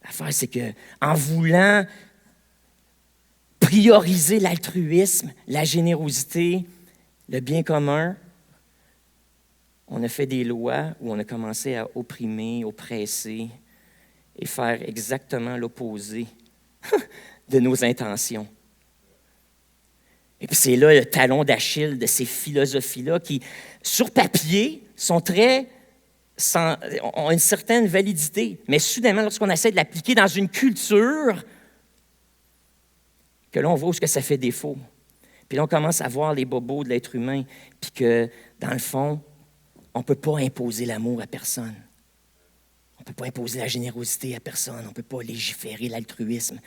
L'affaire, c'est qu'en voulant prioriser l'altruisme, la générosité, le bien commun, on a fait des lois où on a commencé à opprimer, oppresser et faire exactement l'opposé de nos intentions. Et puis c'est là le talon d'Achille de ces philosophies-là qui, sur papier, ont une certaine validité. Mais soudainement, lorsqu'on essaie de l'appliquer dans une culture, que là, on voit où ça fait défaut. Puis là, on commence à voir les bobos de l'être humain, puis que, dans le fond, on ne peut pas imposer l'amour à personne. On ne peut pas imposer la générosité à personne. On ne peut pas légiférer l'altruisme.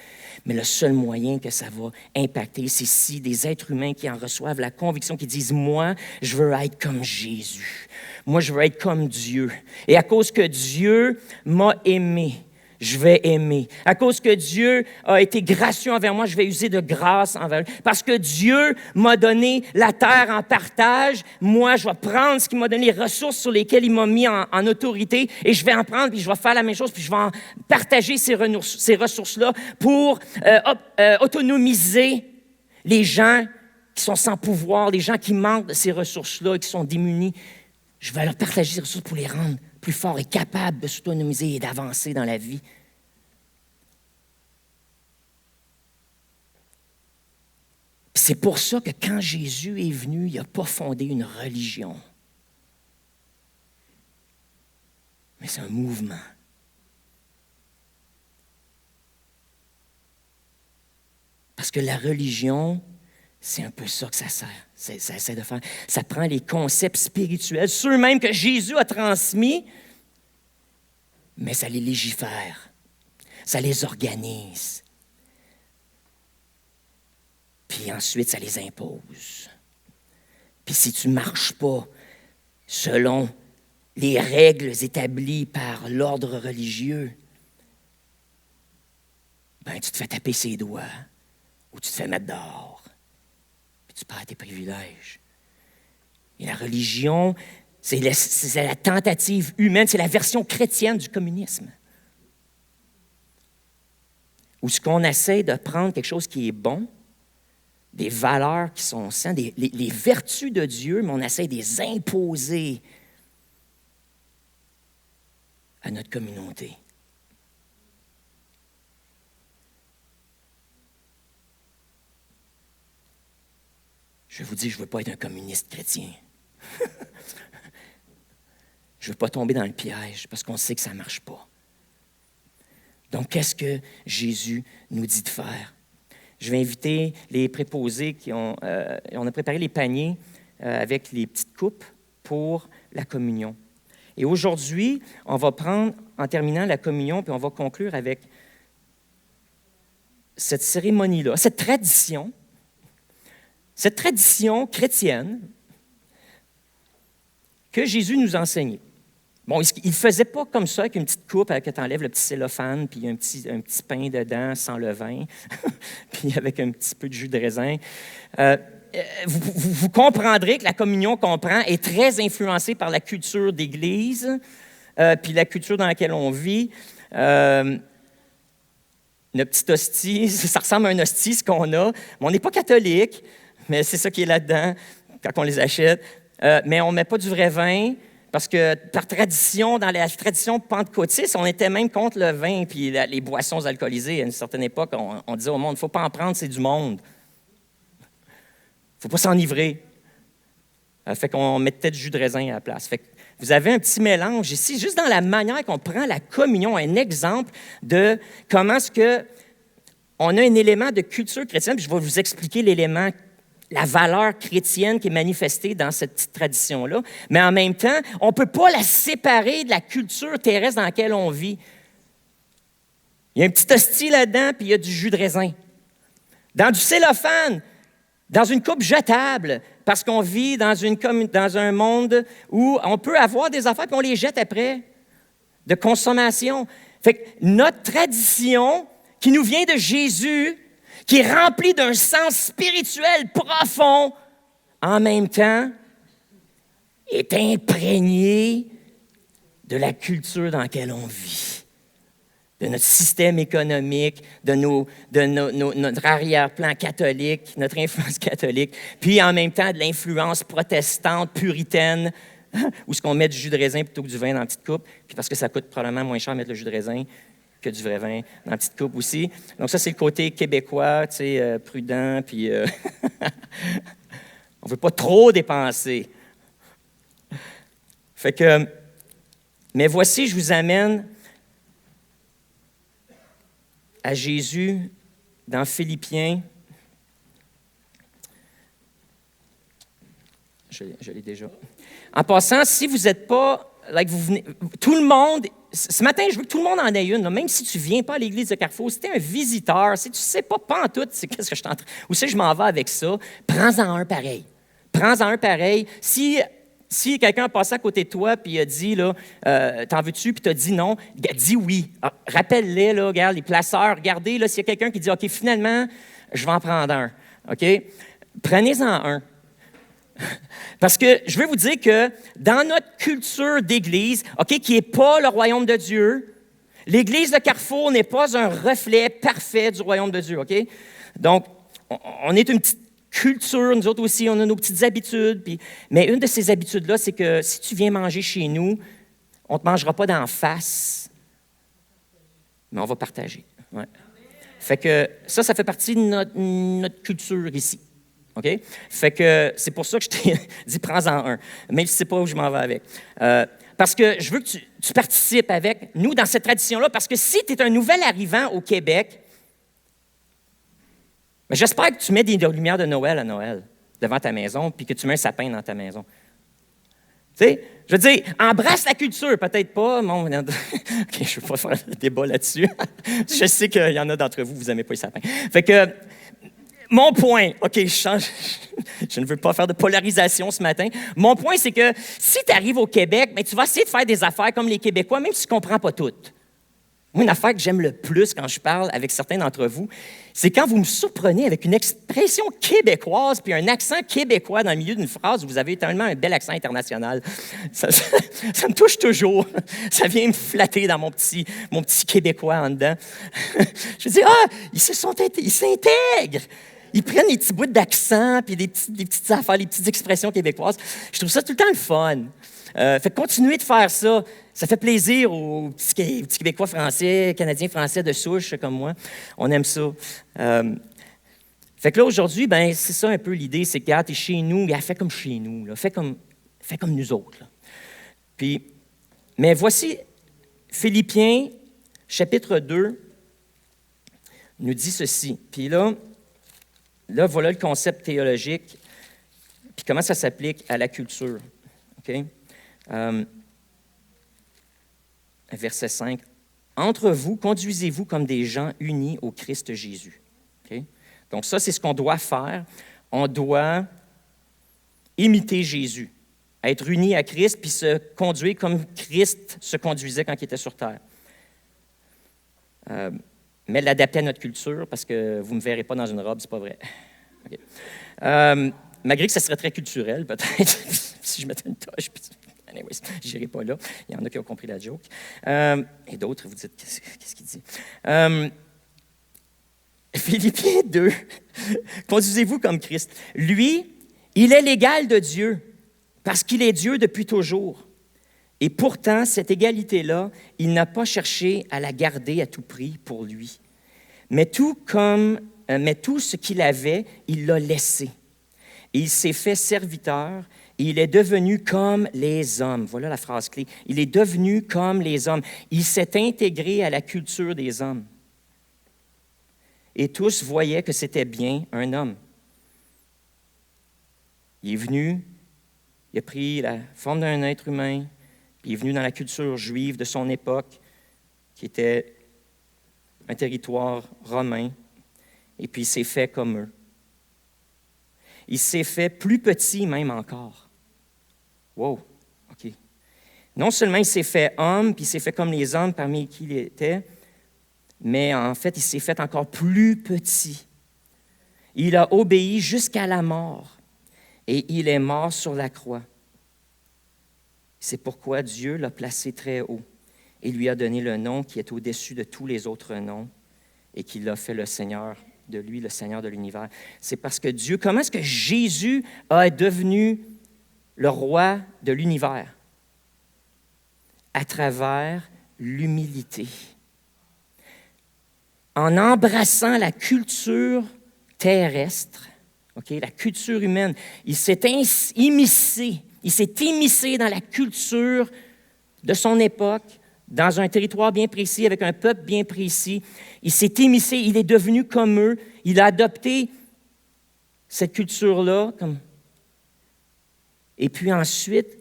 Mais le seul moyen que ça va impacter, c'est si des êtres humains qui en reçoivent la conviction, qui disent « Moi, je veux être comme Jésus. Moi, je veux être comme Dieu. Et à cause que Dieu m'a aimé, je vais aimer. À cause que Dieu a été gracieux envers moi, je vais user de grâce envers lui. Parce que Dieu m'a donné la terre en partage, moi, je vais prendre ce qu'il m'a donné, les ressources sur lesquelles il m'a mis en autorité, et je vais en prendre, puis je vais faire la même chose, puis je vais en partager ces ressources-là pour autonomiser les gens qui sont sans pouvoir, les gens qui manquent de ces ressources-là et qui sont démunis. Je vais leur partager ces ressources pour les rendre plus forts et capables de s'autonomiser et d'avancer dans la vie. C'est pour ça que quand Jésus est venu, il n'a pas fondé une religion. Mais c'est un mouvement. Parce que la religion, c'est un peu ça que ça sert. Ça essaie de faire. Ça prend les concepts spirituels, ceux même que Jésus a transmis, mais ça les légifère. Ça les organise. Puis ensuite, ça les impose. Puis si tu ne marches pas selon les règles établies par l'ordre religieux, ben tu te fais taper ses doigts ou tu te fais mettre dehors. Tu perds tes privilèges. Et la religion, c'est la tentative humaine, c'est la version chrétienne du communisme. Où ce qu'on essaie de prendre quelque chose qui est bon, des valeurs qui sont saines, les vertus de Dieu, mais on essaie de les imposer à notre communauté. Je vous dis, je ne veux pas être un communiste chrétien. Je ne veux pas tomber dans le piège parce qu'on sait que ça ne marche pas. Donc, qu'est-ce que Jésus nous dit de faire? Je vais inviter les préposés on a préparé les paniers avec les petites coupes pour la communion. Et aujourd'hui, on va prendre, en terminant la communion, puis on va conclure avec cette cérémonie-là, cette tradition chrétienne que Jésus nous a enseignée. Bon, il ne faisait pas comme ça, avec une petite coupe, que tu enlèves le petit cellophane, puis un petit pain dedans sans levain, puis avec un petit peu de jus de raisin. Vous comprendrez que la communion qu'on prend est très influencée par la culture d'Église, puis la culture dans laquelle on vit. Notre petite hostie, ça ressemble à un hostie, ce qu'on a. Mais on n'est pas catholique, mais c'est ça qui est là-dedans quand on les achète. Mais on ne met pas du vrai vin, parce que par tradition, dans la tradition pentecôtiste, on était même contre le vin puis les boissons alcoolisées. À une certaine époque, on disait au monde, il ne faut pas en prendre, c'est du monde. Il ne faut pas s'enivrer. Fait qu'on mettait du jus de raisin à la place. Fait que vous avez un petit mélange ici, juste dans la manière qu'on prend la communion, un exemple de comment est-ce qu'on a un élément de culture chrétienne, puis je vais vous expliquer l'élément, la valeur chrétienne qui est manifestée dans cette petite tradition-là. Mais en même temps, on ne peut pas la séparer de la culture terrestre dans laquelle on vit. Il y a un petit hostie là-dedans, puis il y a du jus de raisin. Dans du cellophane, dans une coupe jetable, parce qu'on vit dans un monde où on peut avoir des affaires, puis on les jette après, de consommation. Fait que notre tradition, qui nous vient de Jésus, qui est rempli d'un sens spirituel profond, en même temps, est imprégné de la culture dans laquelle on vit, de notre système économique, de notre arrière-plan catholique, notre influence catholique, puis en même temps de l'influence protestante, puritaine, où est-ce qu'on met du jus de raisin plutôt que du vin dans la petite coupe, puis parce que ça coûte probablement moins cher mettre le jus de raisin que du vrai vin dans la petite coupe aussi. Donc ça, c'est le côté québécois, tu sais, prudent, puis on ne veut pas trop dépenser. Fait que, mais voici, je vous amène à Jésus dans Philippiens. Je l'ai déjà. En passant, si vous n'êtes pas, like vous venez, tout le monde, ce matin, je veux que tout le monde en ait une, là, même si tu ne viens pas à l'église de Carrefour, si tu es un visiteur, si tu ne sais pas en tout, c'est qu'est-ce que je t'entraîne, où c'est que je m'en vais avec ça, prends-en un pareil. Prends-en un pareil. Si quelqu'un a passé à côté de toi et a dit, là, t'en veux-tu, puis tu as dit non, dis oui. Ah, rappelle-les, là, regarde, les placeurs, regardez, là, s'il y a quelqu'un qui dit, OK, finalement, je vais en prendre un. OK? Prenez-en un. Parce que je veux vous dire que dans notre culture d'Église, OK, qui n'est pas le royaume de Dieu, l'Église de Carrefour n'est pas un reflet parfait du royaume de Dieu, OK? Donc, on est une petite culture, nous autres aussi, on a nos petites habitudes. Mais une de ces habitudes-là, c'est que si tu viens manger chez nous, on ne te mangera pas d'en face, mais on va partager. Ouais. Fait que ça fait partie de notre culture ici. OK? Fait que c'est pour ça que je t'ai dit, prends-en un, même si c'est pas où je m'en vais avec. Parce que je veux que tu participes avec nous dans cette tradition-là, parce que si tu es un nouvel arrivant au Québec, mais j'espère que tu mets des lumières de Noël à Noël devant ta maison, puis que tu mets un sapin dans ta maison. Tu sais, je veux dire, embrasse la culture, peut-être pas. OK, je ne veux pas faire un débat là-dessus. Je sais qu'il y en a d'entre vous, vous n'aimez pas les sapins. Fait que, mon point, OK, je change. Je ne veux pas faire de polarisation ce matin. Mon point, c'est que si tu arrives au Québec, bien, tu vas essayer de faire des affaires comme les Québécois, même si tu ne comprends pas toutes. Moi, une affaire que j'aime le plus quand je parle avec certains d'entre vous, c'est quand vous me surprenez avec une expression québécoise puis un accent québécois dans le milieu d'une phrase où vous avez tellement un bel accent international. Ça me touche toujours. Ça vient me flatter dans mon petit québécois en dedans. Je dis, ils s'intègrent. Ils prennent des petits bouts d'accent puis des petites affaires, des petites expressions québécoises. Je trouve ça tout le temps le fun. Fait continuer de faire ça. Ça fait plaisir aux petits Québécois français, Canadiens français de souche comme moi. On aime ça. Fait que là, aujourd'hui, ben, c'est ça un peu l'idée, c'est que tu es chez nous, fais comme chez nous, là. Fais comme nous autres. Là. Puis, mais voici, Philippiens, chapitre 2, nous dit ceci. Puis là, voilà le concept théologique, puis comment ça s'applique à la culture. OK? Verset 5. Entre vous, conduisez-vous comme des gens unis au Christ Jésus. Okay? Donc ça, c'est ce qu'on doit faire. On doit imiter Jésus, être unis à Christ, puis se conduire comme Christ se conduisait quand il était sur terre. Mais l'adapter à notre culture, parce que vous ne me verrez pas dans une robe, c'est pas vrai. Okay. Malgré que ça serait très culturel, peut-être, si je mettais une toche. Anyways, je n'irai pas là. Il y en a qui ont compris la joke. Et d'autres, vous dites, qu'est-ce qu'il dit? Philippiens 2, conduisez-vous comme Christ. Lui, il est l'égal de Dieu, parce qu'il est Dieu depuis toujours. Et pourtant, cette égalité-là, il n'a pas cherché à la garder à tout prix pour lui. Mais tout ce qu'il avait, il l'a laissé. Et il s'est fait serviteur, et il est devenu comme les hommes. Voilà la phrase clé. Il est devenu comme les hommes. Il s'est intégré à la culture des hommes. Et tous voyaient que c'était bien un homme. Il est venu, il a pris la forme d'un être humain, puis il est venu dans la culture juive de son époque, qui était un territoire romain, et puis il s'est fait comme eux. Il s'est fait plus petit même encore. Wow, OK. Non seulement il s'est fait homme, puis il s'est fait comme les hommes parmi qui il était, mais en fait, il s'est fait encore plus petit. Il a obéi jusqu'à la mort. et il est mort sur la croix. C'est pourquoi Dieu l'a placé très haut et lui a donné le nom qui est au-dessus de tous les autres noms et qui l'a fait le Seigneur de lui, le Seigneur de l'univers. C'est parce que Dieu, comment est-ce que Jésus est devenu le roi de l'univers? À travers l'humilité. En embrassant la culture terrestre, la culture humaine, il s'est immiscé dans la culture de son époque, dans un territoire bien précis, avec un peuple bien précis. Il s'est immiscé, il est devenu comme eux. Il a adopté cette culture-là. Et puis ensuite,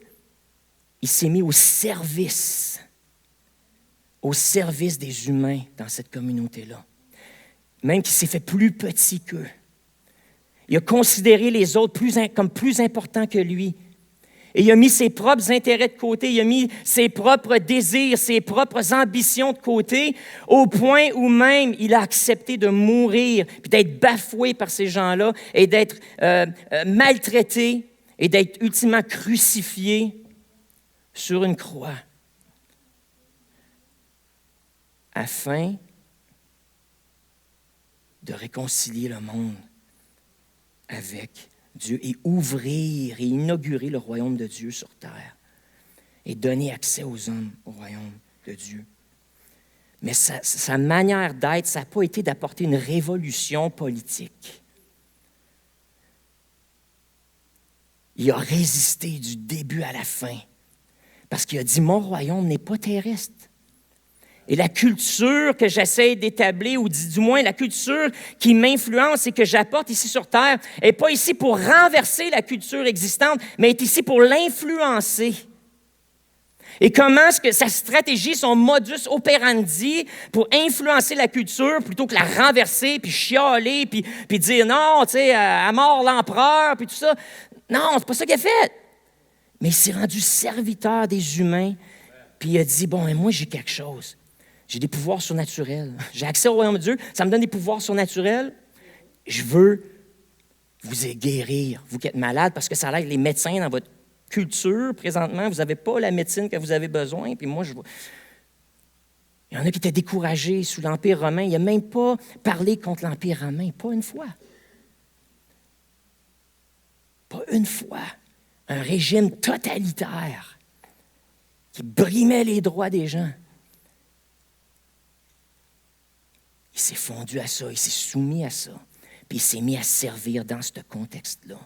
il s'est mis au service des humains dans cette communauté-là. Même qu'il s'est fait plus petit qu'eux. Il a considéré les autres comme plus importants que lui. Et il a mis ses propres intérêts de côté, il a mis ses propres désirs, ses propres ambitions de côté, au point où même il a accepté de mourir, puis d'être bafoué par ces gens-là, et d'être maltraité, et d'être ultimement crucifié sur une croix, afin de réconcilier le monde avec Dieu et ouvrir et inaugurer le royaume de Dieu sur terre et donner accès aux hommes au royaume de Dieu. Mais sa manière d'être, ça n'a pas été d'apporter une révolution politique. Il a résisté du début à la fin parce qu'il a dit « Mon royaume n'est pas terrestre ». Et la culture que j'essaie d'établir, ou du moins la culture qui m'influence et que j'apporte ici sur Terre, n'est pas ici pour renverser la culture existante, mais est ici pour l'influencer. Et comment est-ce que sa stratégie, son modus operandi pour influencer la culture, plutôt que la renverser, puis chialer, puis dire non, tu sais, à mort l'empereur, puis tout ça. Non, c'est pas ça qu'il a fait. Mais il s'est rendu serviteur des humains, puis il a dit, bon, moi j'ai quelque chose. J'ai des pouvoirs surnaturels. J'ai accès au royaume de Dieu. Ça me donne des pouvoirs surnaturels. Je veux vous guérir, vous qui êtes malade, parce que ça a l'air que les médecins dans votre culture, présentement, vous n'avez pas la médecine que vous avez besoin. Puis moi, il y en a qui étaient découragés sous l'Empire romain. Il n'a même pas parlé contre l'Empire romain. Pas une fois. Pas une fois. Un régime totalitaire qui brimait les droits des gens. Il s'est fondu à ça, il s'est soumis à ça, puis il s'est mis à servir dans ce contexte-là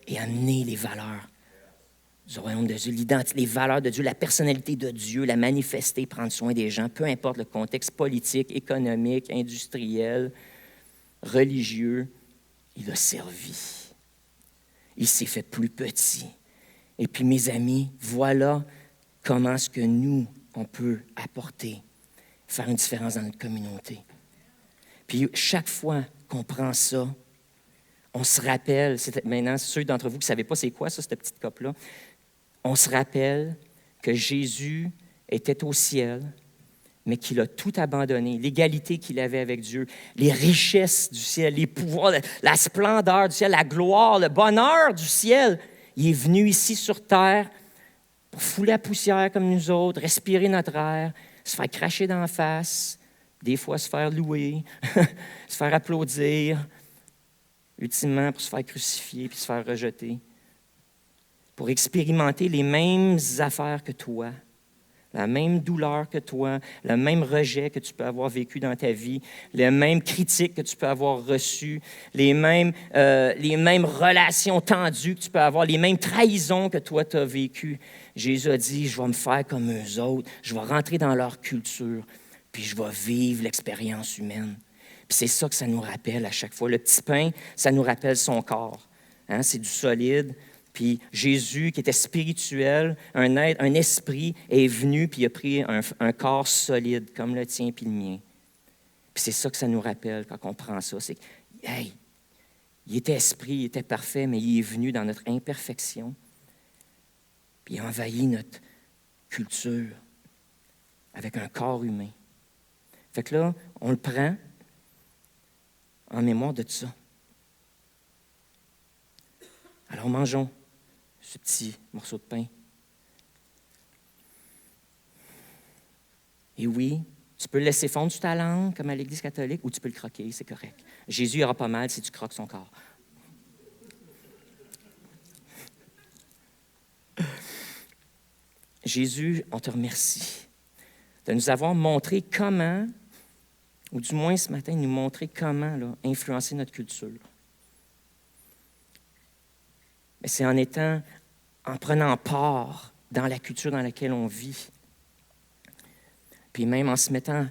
et à amener les valeurs du royaume de Dieu, l'identité, les valeurs de Dieu, la personnalité de Dieu, la manifester, prendre soin des gens, peu importe le contexte politique, économique, industriel, religieux, il a servi. Il s'est fait plus petit. Et puis, mes amis, voilà comment est-ce que nous, on peut apporter, faire une différence dans notre communauté. Puis chaque fois qu'on prend ça, on se rappelle, maintenant, ceux d'entre vous qui ne savaient pas c'est quoi ça, cette petite coupe-là, on se rappelle que Jésus était au ciel, mais qu'il a tout abandonné, l'égalité qu'il avait avec Dieu, les richesses du ciel, les pouvoirs, la splendeur du ciel, la gloire, le bonheur du ciel. Il est venu ici sur terre pour fouler la poussière comme nous autres, respirer notre air, se faire cracher d'en face, des fois se faire louer, se faire applaudir, ultimement pour se faire crucifier puis se faire rejeter, pour expérimenter les mêmes affaires que toi, la même douleur que toi, le même rejet que tu peux avoir vécu dans ta vie, les mêmes critiques que tu peux avoir reçues, les mêmes relations tendues que tu peux avoir, les mêmes trahisons que toi tu as vécues. Jésus a dit, je vais me faire comme eux autres, je vais rentrer dans leur culture, puis je vais vivre l'expérience humaine. Puis c'est ça que ça nous rappelle à chaque fois. Le petit pain, ça nous rappelle son corps. Hein? C'est du solide. Puis Jésus, qui était spirituel, un esprit, est venu, puis il a pris un corps solide, comme le tien puis le mien. Puis c'est ça que ça nous rappelle quand on prend ça. C'est hey, il était esprit, il était parfait, mais il est venu dans notre imperfection. Puis il a envahi notre culture avec un corps humain. Fait que là, on le prend en mémoire de ça. Alors mangeons ce petit morceau de pain. Et oui, tu peux le laisser fondre sur ta langue, comme à l'Église catholique, ou tu peux le croquer, c'est correct. Jésus n'aura pas mal si tu croques son corps. Jésus, on te remercie de nous avoir montré comment, ou du moins ce matin, nous montrer comment influencer notre culture. Mais c'est en prenant part dans la culture dans laquelle on vit, puis même en se mettant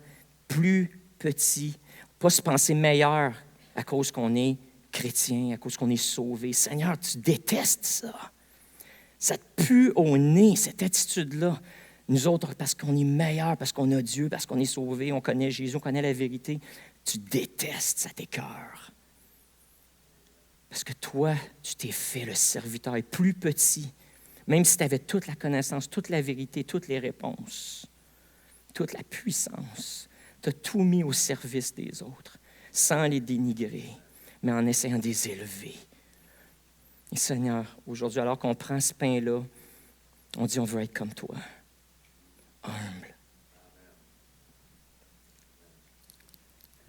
plus petit, pas se penser meilleur à cause qu'on est chrétien, à cause qu'on est sauvé. Seigneur, tu détestes ça. Ça te pue au nez, cette attitude-là. Nous autres, parce qu'on est meilleurs, parce qu'on a Dieu, parce qu'on est sauvés, on connaît Jésus, on connaît la vérité, tu détestes, ça t'écoeure. Parce que toi, tu t'es fait le serviteur plus petit, même si tu avais toute la connaissance, toute la vérité, toutes les réponses, toute la puissance. Tu as tout mis au service des autres, sans les dénigrer, mais en essayant de les élever. Et Seigneur, aujourd'hui, alors qu'on prend ce pain-là, on dit on veut être comme toi, humble.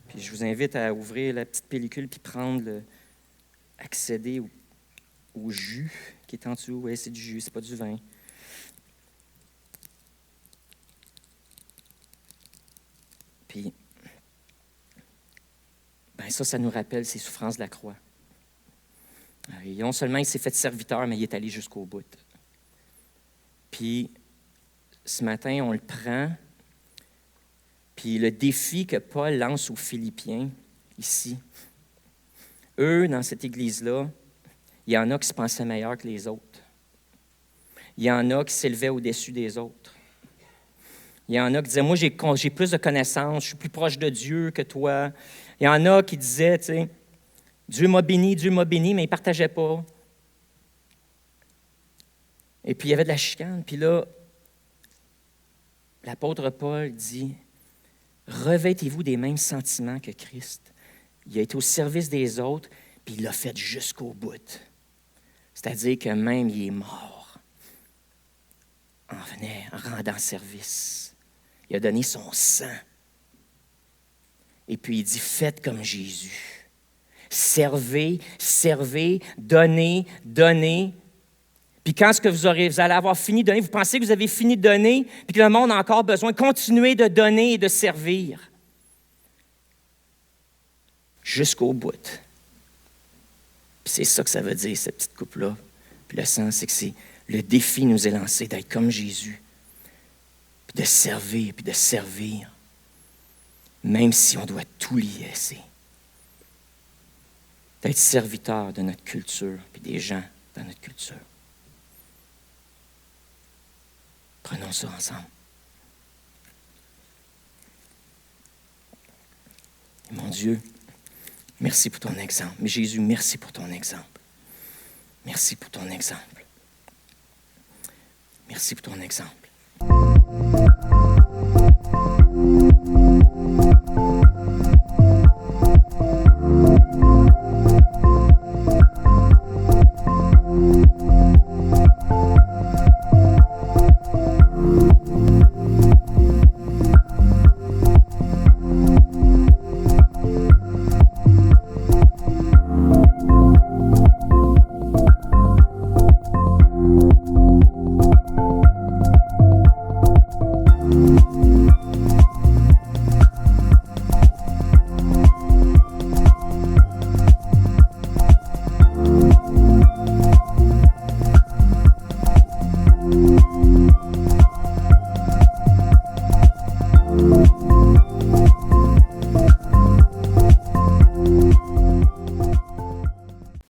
Puis je vous invite à ouvrir la petite pellicule puis accéder au jus qui est en dessous. Oui, c'est du jus, c'est pas du vin. Puis, ça nous rappelle ses souffrances de la croix. Et non seulement il s'est fait serviteur, mais il est allé jusqu'au bout. Puis, ce matin, on le prend. Puis, le défi que Paul lance aux Philippiens, ici, eux, dans cette église-là, il y en a qui se pensaient meilleurs que les autres. Il y en a qui s'élevaient au-dessus des autres. Il y en a qui disaient, moi, j'ai plus de connaissances, je suis plus proche de Dieu que toi. Il y en a qui disaient, tu sais, Dieu m'a béni, mais ils ne partageaient pas. Et puis, il y avait de la chicane. Puis là, l'apôtre Paul dit, revêtez-vous des mêmes sentiments que Christ. Il a été au service des autres, puis il l'a fait jusqu'au bout. C'est-à-dire que même il est mort en rendant service. Il a donné son sang. Et puis il dit, faites comme Jésus. Servez, donnez. Puis quand vous allez avoir fini de donner, vous pensez que vous avez fini de donner, puis que le monde a encore besoin, continuez de donner et de servir. Jusqu'au bout. Puis c'est ça que ça veut dire, cette petite coupe-là. Puis le sens, c'est que le défi nous est lancé d'être comme Jésus, puis de servir, même si on doit tout y laisser. D'être serviteur de notre culture, puis des gens dans notre culture. Prenons ça ensemble. Et mon Dieu, merci pour ton exemple. Mais Jésus, merci pour ton exemple. Merci pour ton exemple. Merci pour ton exemple.